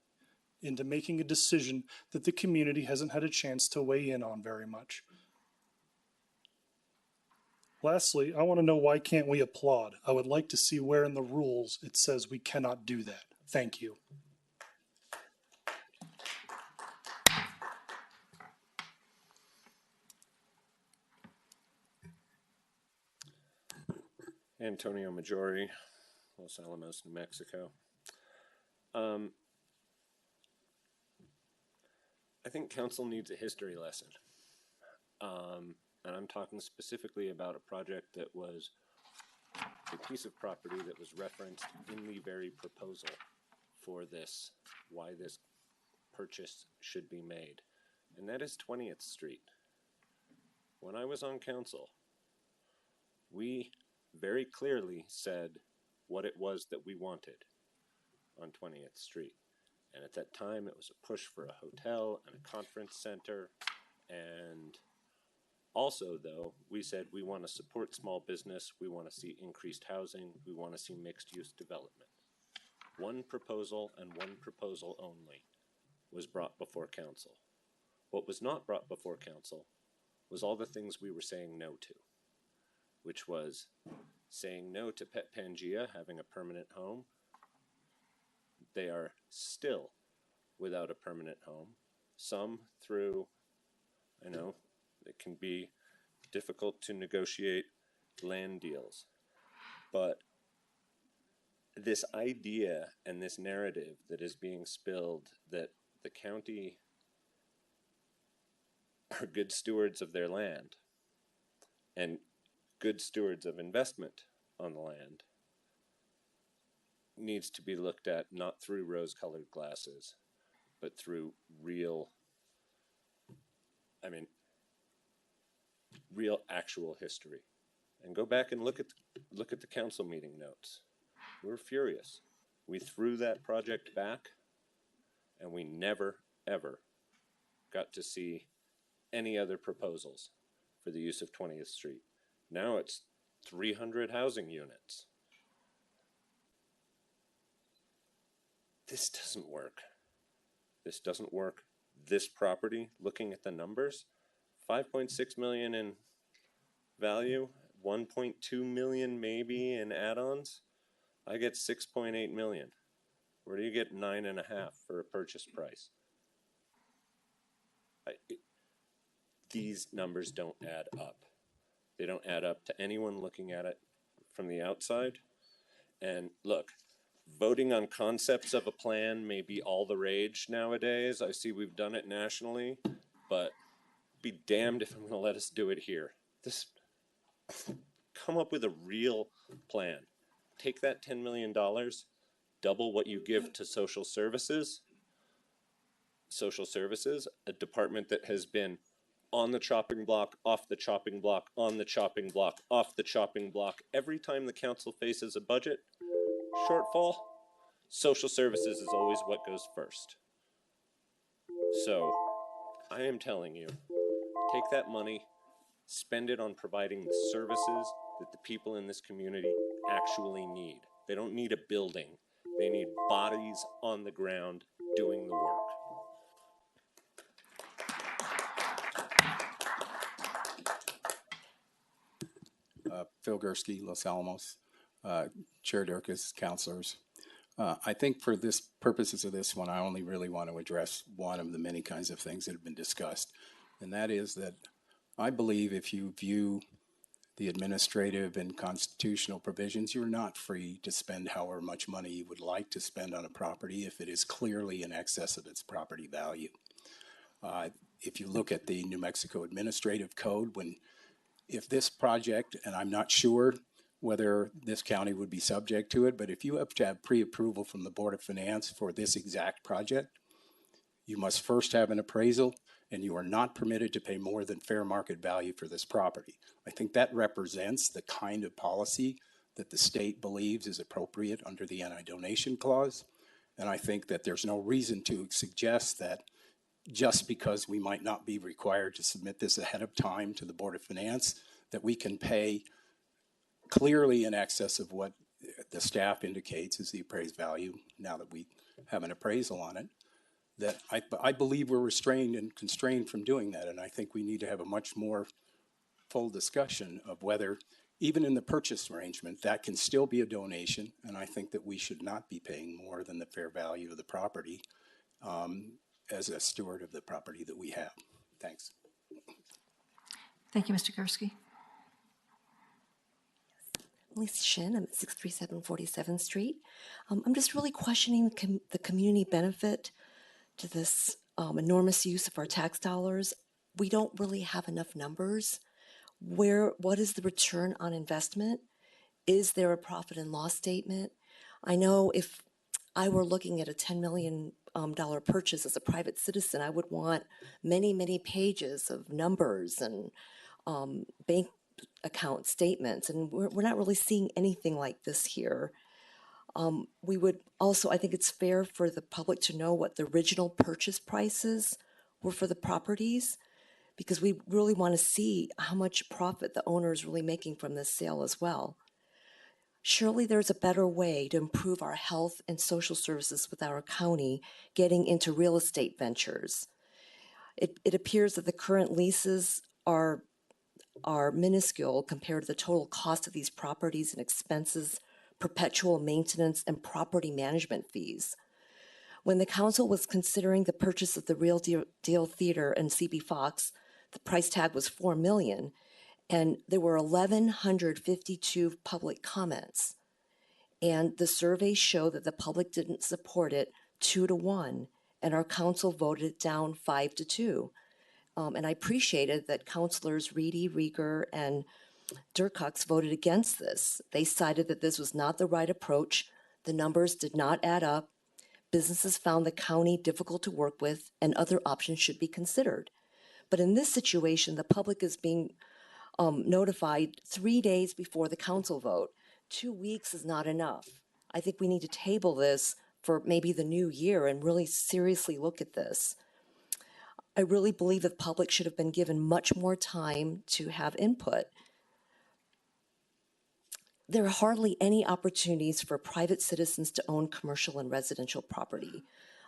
into making a decision that the community hasn't had a chance to weigh in on very much. Lastly, I want to know why can't we applaud? I would like to see where in the rules it says we cannot do that. Thank you. Antonio Majori, Los Alamos, New Mexico. I think council needs a history lesson. And I'm talking specifically about a project that was a piece of property that was referenced in the very proposal for this, why this purchase should be made. And that is 20th Street. When I was on council, we very clearly said what it was that we wanted. on 20th Street. And at that time, it was a push for a hotel and a conference center. And also, though, we said we want to support small business, we want to see increased housing, we want to see mixed-use development. One proposal and one proposal only was brought before council. What was not brought before council was all the things we were saying no to, which was saying no to Pet Pangea having a permanent home. They are still without a permanent home. Some through, I know, it can be difficult to negotiate land deals, but this idea and this narrative that is being spilled that the county are good stewards of their land and good stewards of investment on the land needs to be looked at not through rose-colored glasses, but through real, real actual history. And go back and look at the council meeting notes. We're furious. We threw that project back, and we never, ever got to see any other proposals for the use of 20th Street. Now it's 300 housing units. This doesn't work. This doesn't work. This property, looking at the numbers, 5.6 million in value, 1.2 million maybe in add-ons. I get 6.8 million. Where do you get 9.5 for a purchase price? These numbers don't add up. They don't add up to anyone looking at it from the outside. And look, voting on concepts of a plan may be all the rage nowadays. I see we've done it nationally, but be damned if I'm going to let us do it here. Come up with a real plan. Take that $10 million, double what you give to social services. Social services, a department that has been on the chopping block, off the chopping block, on the chopping block, off the chopping block. Every time the council faces a budget shortfall, social services is always what goes first. So I am telling you, take that money, spend it on providing the services that the people in this community actually need. They don't need a building. They need bodies on the ground doing the work. Phil Gursky, Los Alamos, Chair Durkis, councilors. I think for this purposes of this one, I only really want to address one of the many kinds of things that have been discussed. And that is that I believe if you view the administrative and constitutional provisions, you're not free to spend however much money you would like to spend on a property if it is clearly in excess of its property value. If you look at the New Mexico Administrative Code, if this project, and I'm not sure whether this county would be subject to it, but if you have to have pre-approval from the Board of Finance for this exact project, you must first have an appraisal, and you are not permitted to pay more than fair market value for this property. I think that represents the kind of policy that the state believes is appropriate under the anti-donation clause. And I think that there's no reason to suggest that just because we might not be required to submit this ahead of time to the Board of Finance, that we can pay clearly in excess of what the staff indicates is the appraised value now that we have an appraisal on it. That I believe we're restrained and constrained from doing that. And I think we need to have a much more full discussion of whether, even in the purchase arrangement, that can still be a donation. And I think that we should not be paying more than the fair value of the property as a steward of the property that we have. Thanks. Thank you, Mr. Gursky. Lisa Shin, I'm at 637 47th Street. I'm just really questioning the community benefit to this enormous use of our tax dollars. We don't really have enough numbers. What is the return on investment? Is there a profit and loss statement? I know if I were looking at a $10 million purchase as a private citizen, I would want many, many pages of numbers and bank account statements, and we're not really seeing anything like this here. We would also, I think it's fair for the public to know what the original purchase prices were for the properties, because we really want to see how much profit the owner is really making from this sale as well. Surely there's a better way to improve our health and social services with our county getting into real estate ventures. It appears that the current leases are minuscule compared to the total cost of these properties and expenses, perpetual maintenance, and property management fees. When the council was considering the purchase of the Real Deal Theater and CB Fox, the price tag was $4 million, and there were 1,152 public comments. And the surveys show that the public didn't support it 2-1, and our council voted it down 5-2. And I appreciated that councilors Reedy, Rieger, and Durcox voted against this. They cited that this was not the right approach. The numbers did not add up. Businesses found the county difficult to work with, and other options should be considered. But in this situation, the public is being notified 3 days before the council vote. 2 weeks is not enough. I think we need to table this for maybe the new year and really seriously look at this. I really believe that the public should have been given much more time to have input. There are hardly any opportunities for private citizens to own commercial and residential property.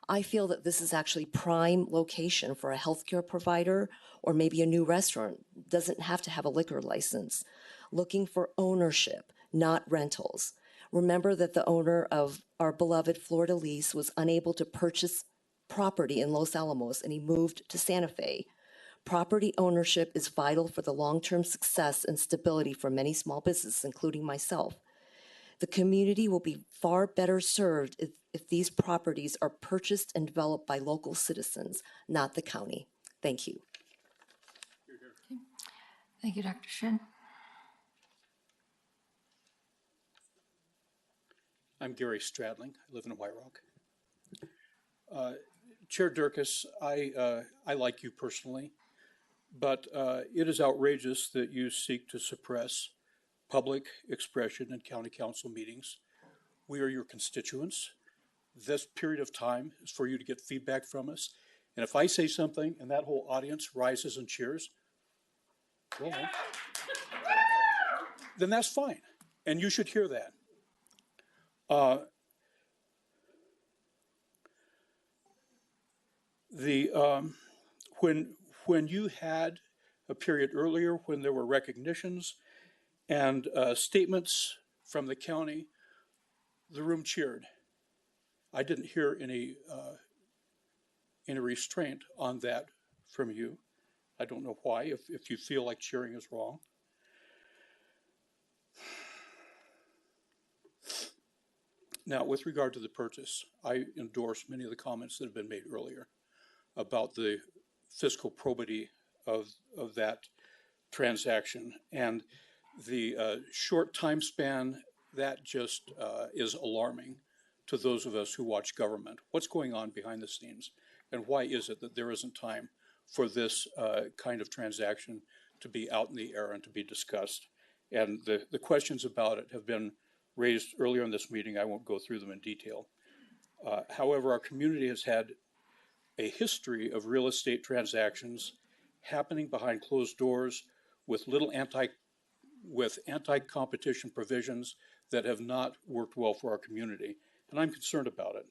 I feel that this is actually prime location for a healthcare provider or maybe a new restaurant. Doesn't have to have a liquor license. Looking for ownership, not rentals. Remember that the owner of our beloved Florida Lease was unable to purchase property in Los Alamos, and he moved to Santa Fe. Property ownership is vital for the long-term success and stability for many small businesses, including myself. The community will be far better served if these properties are purchased and developed by local citizens, not the county. Thank you. Thank you, Dr. Shin. I'm Gary Stradling. I live in White Rock. Chair Durkis, I like you personally, but it is outrageous that you seek to suppress public expression in county council meetings. We are your constituents. This period of time is for you to get feedback from us. And if I say something and that whole audience rises and cheers, well, then that's fine. And you should hear that. When you had a period earlier when there were recognitions and statements from the county, the room cheered. I didn't hear any restraint on that from you. I don't know why, if you feel like cheering is wrong. Now, with regard to the purchase, I endorse many of the comments that have been made earlier about the fiscal probity of that transaction and the short time span. That just is alarming to those of us who watch government. What's going on behind the scenes, and why is it that there isn't time for this kind of transaction to be out in the air and to be discussed? And the questions about it have been raised earlier in this meeting. I won't go through them in detail. However, our community has had a history of real estate transactions happening behind closed doors with anti-competition provisions that have not worked well for our community. And I'm concerned about it.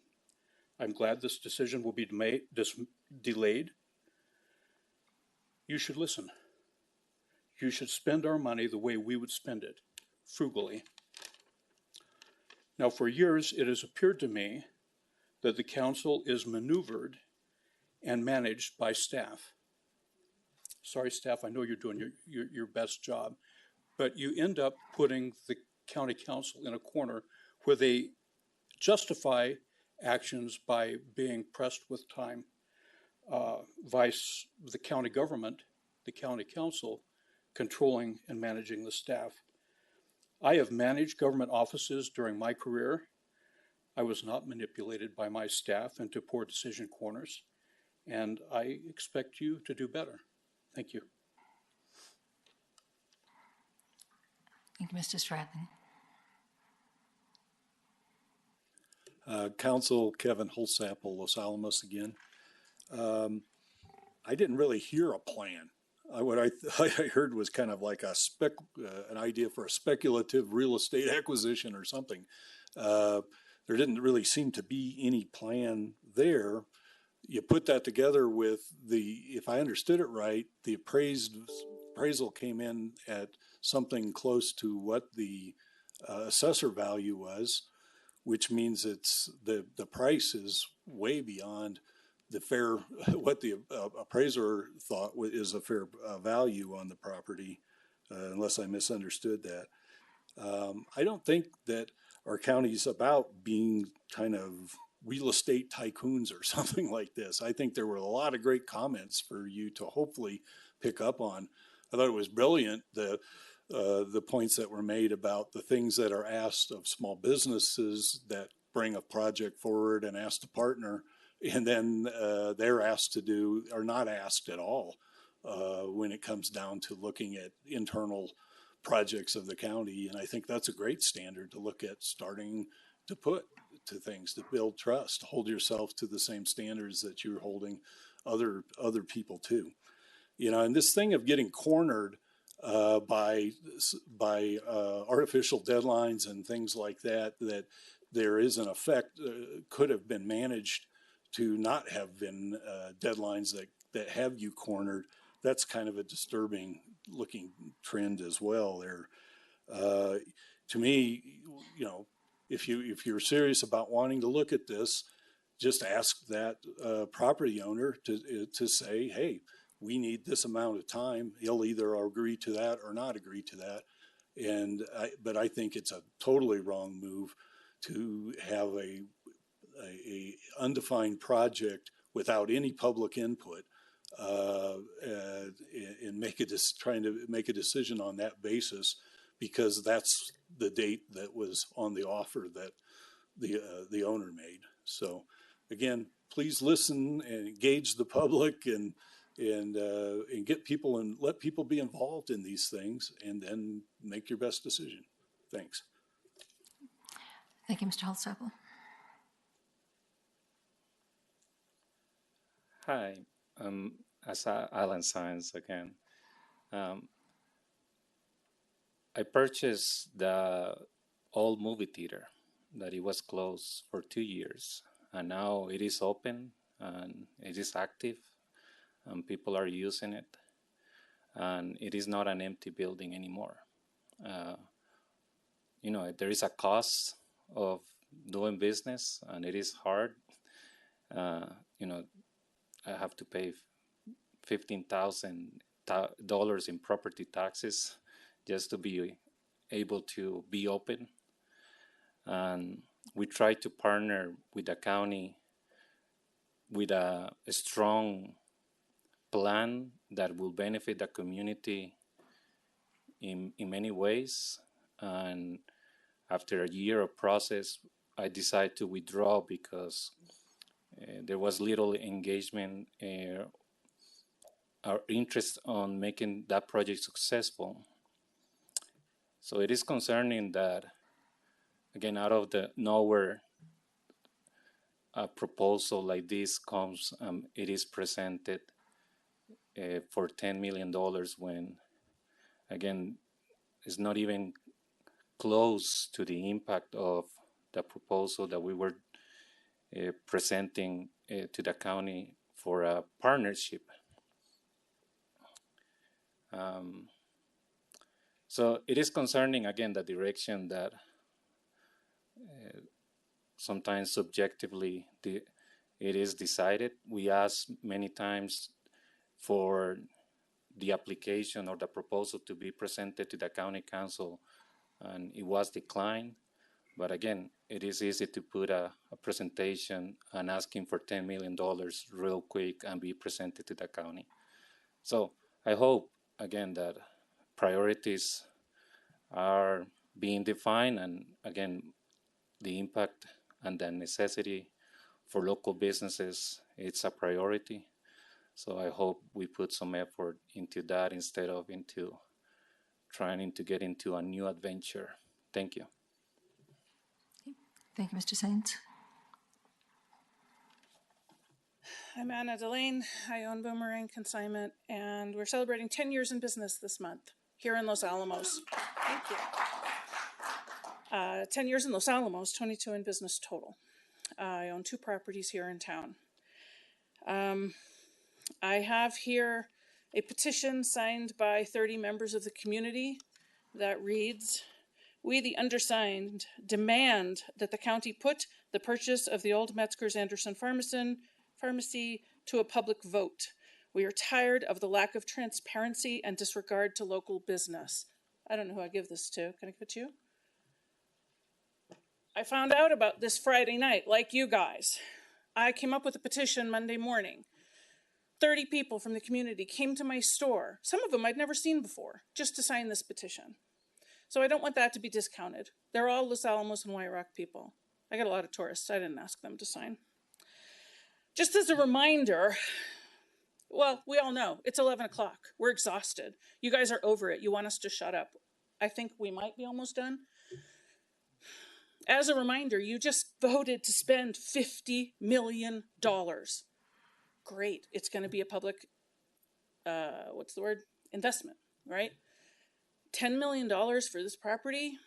I'm glad this decision will be delayed. You should listen. You should spend our money the way we would spend it, frugally. Now, for years, it has appeared to me that the council is maneuvered and managed by staff. Sorry, staff, I know you're doing your best job, but you end up putting the county council in a corner where they justify actions by being pressed with time, vice the county government, the county council, controlling and managing the staff. I have managed government offices during my career. I was not manipulated by my staff into poor decision corners, and I expect you to do better. Thank you. Thank you, Mr. Stratton. Council Kevin Holsapple, Los Alamos again. I didn't really hear a plan. What I heard was kind of like an idea for a speculative real estate acquisition or something. There didn't really seem to be any plan there. You put that together with if I understood it right, the appraisal came in at something close to what the assessor value was, which means the price is way beyond the fair, what the appraiser thought is a fair value on the property, unless I misunderstood that. I don't think that our county's about being kind of real estate tycoons or something like this. I think there were a lot of great comments for you to hopefully pick up on. I thought it was brilliant, the points that were made about the things that are asked of small businesses that bring a project forward and ask to partner, and then they're asked to do, or not asked at all, when it comes down to looking at internal projects of the county. And I think that's a great standard to look at, starting to put to things, to build trust, hold yourself to the same standards that you're holding other people to. You know, and this thing of getting cornered by artificial deadlines and things like that, that there is an effect, could have been managed to not have been deadlines that have you cornered. That's kind of a disturbing looking trend as well there. To me, you know, if you're serious about wanting to look at this, just ask that property owner to say, hey, we need this amount of time. He'll either agree to that or not agree to that. But I think it's a totally wrong move to have a undefined project without any public input, and trying to make a decision on that basis, because that's the date that was on the offer that the owner made. So again, please listen and engage the public and get people and let people be involved in these things, and then make your best decision. Thanks. Thank you, Mr. Holsapple. Hi, Alan Science again. I purchased the old movie theater that it was closed for 2 years, and now it is open and it is active and people are using it, and it is not an empty building anymore. You know, there is a cost of doing business, and it is hard. You know, I have to pay $15,000 in property taxes just to be able to be open. And we try to partner with the county with a strong plan that will benefit the community in many ways. And after a year of process, I decided to withdraw because there was little engagement or interest on making that project successful. So it is concerning that, again, out of the nowhere, a proposal like this comes, it is presented for $10 million when, again, it's not even close to the impact of the proposal that we were presenting to the county for a partnership. So it is concerning, again, the direction that sometimes subjectively it is decided. We asked many times for the application or the proposal to be presented to the county council, and it was declined. But again, it is easy to put a presentation and asking for $10 million real quick and be presented to the county. So I hope, again, that priorities are being defined, and again, the impact and the necessity for local businesses, it's a priority. So I hope we put some effort into that instead of into trying to get into a new adventure. Thank you. Thank you, Mr. Sainz. I'm Anna Delane. I own Boomerang Consignment, and we're celebrating 10 years in business this month here in Los Alamos. Thank you. 10 years in Los Alamos, 22 in business total. I own 2 properties here in town. I have here a petition signed by 30 members of the community that reads, "We, the undersigned, demand that the county put the purchase of the old Metzger's Anderson Pharmacy to a public vote. We are tired of the lack of transparency and disregard to local business." I don't know who I give this to. Can I give it to you? I found out about this Friday night, like you guys. I came up with a petition Monday morning. 30 people from the community came to my store, some of them I'd never seen before, just to sign this petition. So I don't want that to be discounted. They're all Los Alamos and White Rock people. I got a lot of tourists. I didn't ask them to sign. Just as a reminder, well, we all know it's 11 o'clock. We're exhausted. You guys are over it. You want us to shut up. I think we might be almost done. As a reminder, you just voted to spend $50 million. Great. It's going to be a public, investment, right? $10 million for this property.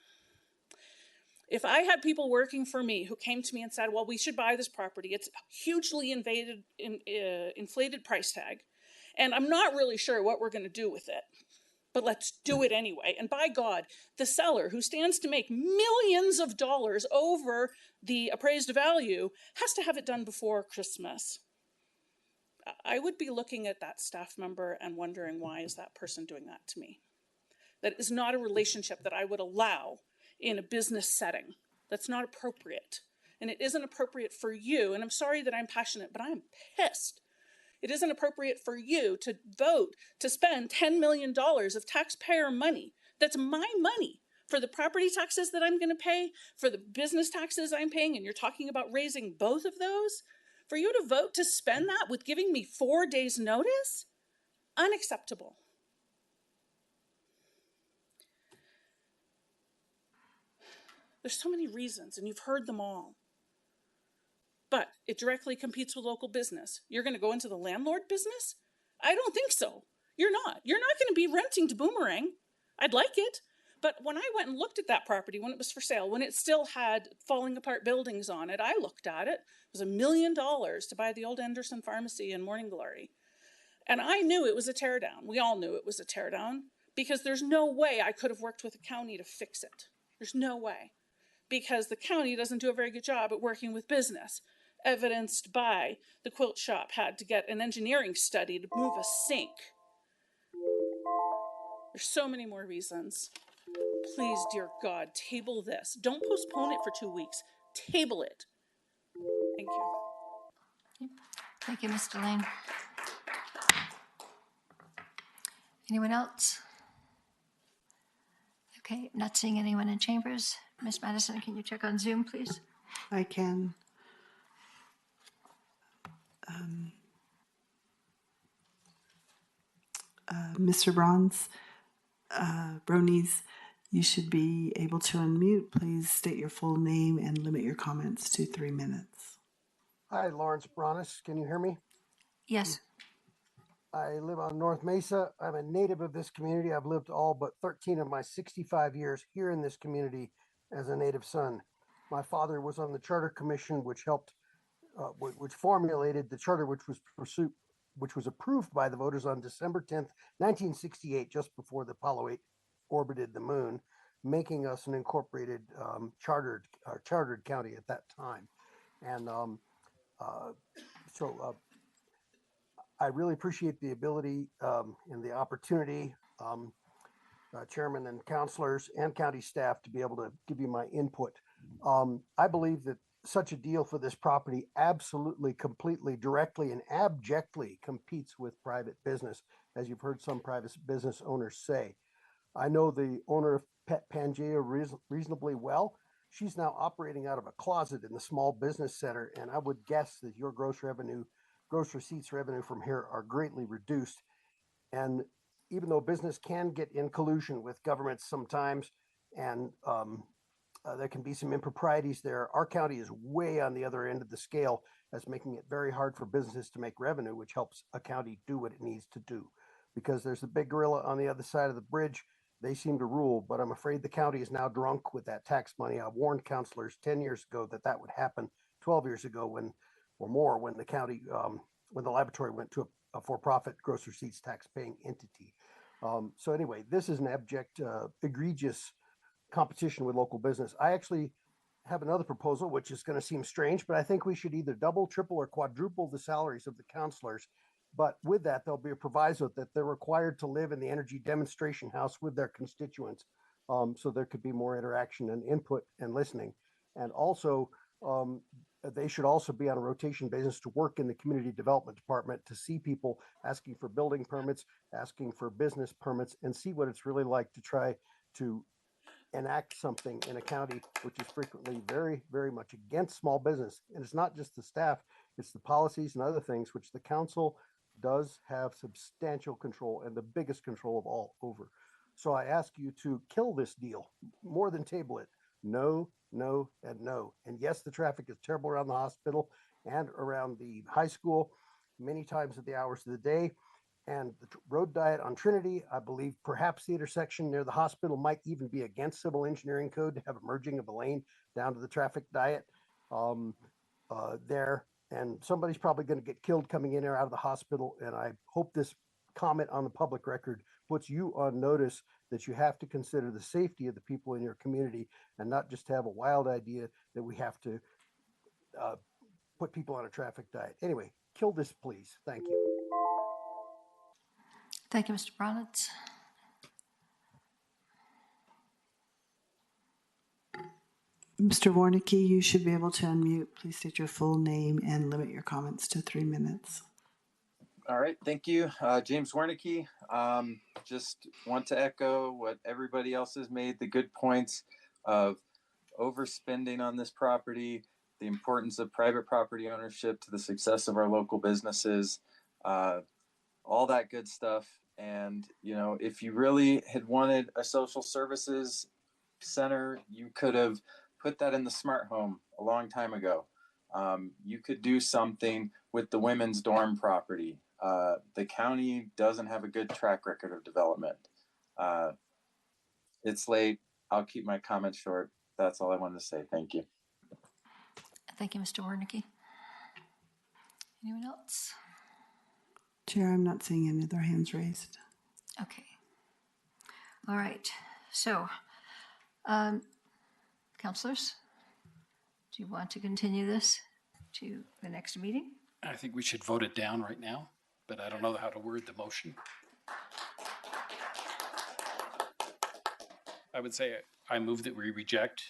If I had people working for me who came to me and said, well, we should buy this property, it's hugely inflated price tag, and I'm not really sure what we're going to do with it, but let's do it anyway. And by God, the seller, who stands to make millions of dollars over the appraised value, has to have it done before Christmas. I would be looking at that staff member and wondering, why is that person doing that to me? That is not a relationship that I would allow in a business setting. That's not appropriate. And it isn't appropriate for you, and I'm sorry that I'm passionate, but I'm pissed. It isn't appropriate for you to vote to spend $10 million of taxpayer money. That's my money for the property taxes that I'm going to pay, for the business taxes I'm paying, and you're talking about raising both of those? For you to vote to spend that with giving me 4 days notice? Unacceptable. There's so many reasons, and you've heard them all. But it directly competes with local business. You're going to go into the landlord business? I don't think so. You're not. You're not going to be renting to Boomerang. I'd like it. But when I went and looked at that property, when it was for sale, when it still had falling apart buildings on it, I looked at it. It was $1 million to buy the old Anderson Pharmacy in Morning Glory. And I knew it was a teardown. We all knew it was a teardown, because there's no way I could have worked with the county to fix it. There's no way. Because the county doesn't do a very good job at working with business, evidenced by the quilt shop had to get an engineering study to move a sink. There's so many more reasons. Please, dear God, table this. Don't postpone it for 2 weeks. Table it. Thank you. Thank you, Ms. Delane. Anyone else? Okay, not seeing anyone in chambers. Ms. Madison, can you check on Zoom, please? I can. Mr. Bronies, you should be able to unmute. Please state your full name and limit your comments to 3 minutes. Hi, Lawrence Bronis. Can you hear me? Yes. I live on North Mesa. I'm a native of this community. I've lived all but 13 of my 65 years here in this community as a native son. My father was on the Charter Commission, which helped, which formulated the charter, which was approved by the voters on December 10th, 1968, just before the Apollo 8 orbited the moon, making us an incorporated chartered county at that time. And I really appreciate the ability and the opportunity, chairman and councilors and county staff, to be able to give you my input. I believe that such a deal for this property absolutely, completely, directly, and abjectly competes with private business, as you've heard some private business owners say. I know the owner of Pet Pangea reasonably well. She's now operating out of a closet in the small business center, and I would guess that your gross receipts revenue from here are greatly reduced. And even though business can get in collusion with governments sometimes and there can be some improprieties there. Our county is way on the other end of the scale, as making it very hard for businesses to make revenue, which helps a county do what it needs to do. Because there's a big gorilla on the other side of the bridge. They seem to rule, but I'm afraid the county is now drunk with that tax money. I warned counselors 10 years ago that that would happen, 12 years ago or more, when the county, when the laboratory went to a for-profit gross receipts tax paying entity. So anyway, this is an abject, egregious competition with local business. I actually have another proposal, which is going to seem strange, but I think we should either double, triple, or quadruple the salaries of the counselors. But with that, there'll be a proviso that they're required to live in the energy demonstration house with their constituents. So there could be more interaction and input and listening. And also, they should also be on a rotation basis to work in the community development department to see people asking for building permits, asking for business permits, and see what it's really like to try to enact something in a county which is frequently very, very much against small business. And it's not just the staff, it's the policies and other things which the council does have substantial control, and the biggest control of all over. So I ask you to kill this deal more than table it. No, no, and no. And yes, the traffic is terrible around the hospital and around the high school, many times at the hours of the day. And the road diet on Trinity, I believe perhaps the intersection near the hospital might even be against civil engineering code to have a merging of a lane down to the traffic diet there. And somebody's probably going to get killed coming in or out of the hospital. And I hope this comment on the public record puts you on notice that you have to consider the safety of the people in your community and not just have a wild idea that we have to put people on a traffic diet. Anyway, kill this, please. Thank you. Thank you, Mr. Bronitz. Mr. Warnicki, you should be able to unmute. Please state your full name and limit your comments to 3 minutes. All right, thank you. James Wernicke. Just want to echo what everybody else has made, the good points of overspending on this property, the importance of private property ownership to the success of our local businesses, all that good stuff. And, you know, if you really had wanted a social services center, you could have put that in the smart home a long time ago. You could do something with the women's dorm property. The county doesn't have a good track record of development. It's late. I'll keep my comments short. That's all I wanted to say. Thank you. Thank you, Mr. Wernicke. Anyone else? Chair, I'm not seeing any other hands raised. Okay. All right. So, counselors, do you want to continue this to the next meeting? I think we should vote it down right now, but I don't know how to word the motion. I would say I move that we reject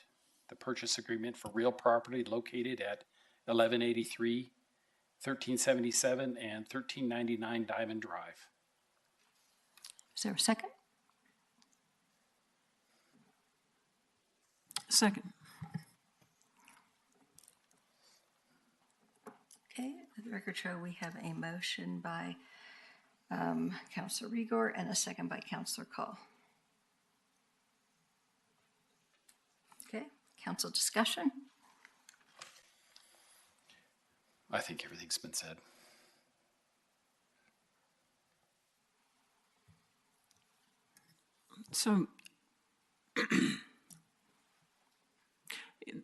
the purchase agreement for real property located at 1183, 1377, and 1399 Diamond Drive. Is there a second? Second. Okay, let the record show we have a motion by Councilor Rigor and a second by Councilor Call. Okay, council discussion. I think everything's been said. So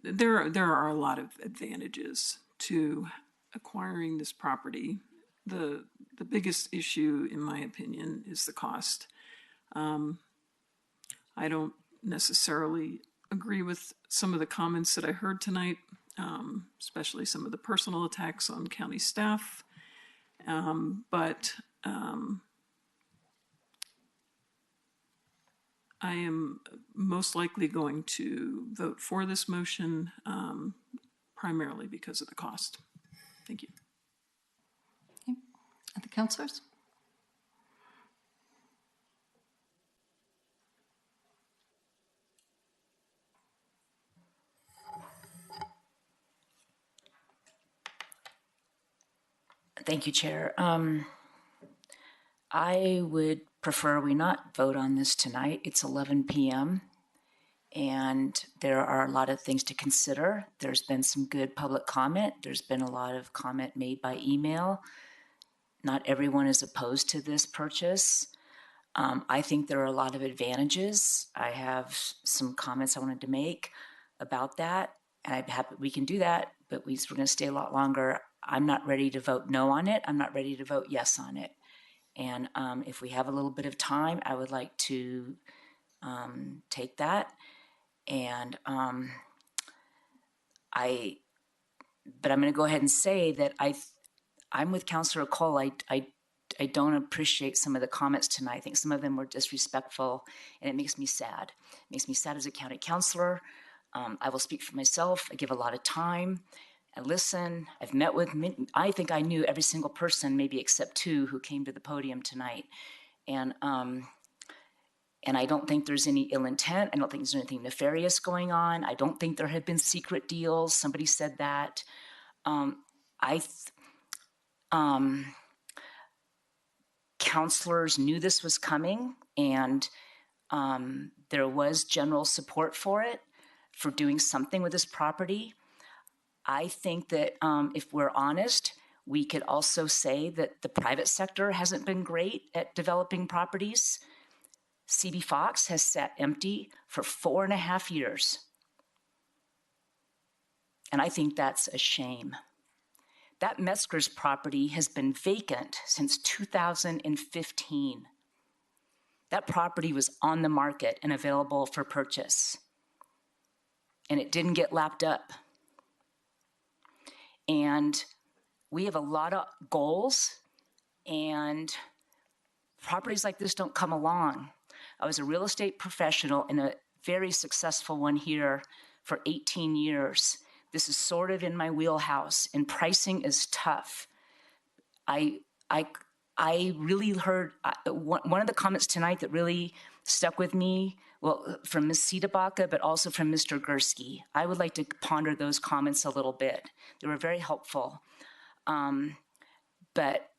there are a lot of advantages to acquiring this property. The biggest issue, in my opinion, is the cost. I don't necessarily agree with some of the comments that I heard tonight, especially some of the personal attacks on county staff. But I am most likely going to vote for this motion, primarily because of the cost. Thank you. Okay. Other councilors? Thank you, Chair. I would prefer we not vote on this tonight. It's 11 p.m. And there are a lot of things to consider. There's been some good public comment. There's been a lot of comment made by email. Not everyone is opposed to this purchase. I think there are a lot of advantages. I have some comments I wanted to make about that, and I'd be happy we can do that, but we're going to stay a lot longer. I'm not ready to vote no on it. I'm not ready to vote yes on it. And if we have a little bit of time, I would like to take that. And but I'm going to go ahead and say that I'm with Councilor Cole. I don't appreciate some of the comments tonight. I think some of them were disrespectful, and it makes me sad. It makes me sad as a county councilor. I will speak for myself. I give a lot of time. I listen. I've met with, I think I knew every single person, maybe except two, who came to the podium tonight. And I don't think there's any ill intent. I don't think there's anything nefarious going on. I don't think there have been secret deals. Somebody said that. Counselors knew this was coming, and there was general support for it, for doing something with this property. I think that if we're honest, we could also say that the private sector hasn't been great at developing properties. CB Fox has sat empty for 4.5 years. And I think that's a shame. That Metzger's property has been vacant since 2015. That property was on the market and available for purchase. And it didn't get lapped up. And we have a lot of goals, and properties like this don't come along. I was a real estate professional and a very successful one here for 18 years. This is sort of in my wheelhouse, and pricing is tough. I really heard one of the comments tonight that really stuck with me, well, from Ms. Siedebaca, but also from Mr. Gursky. I would like to ponder those comments a little bit. They were very helpful. But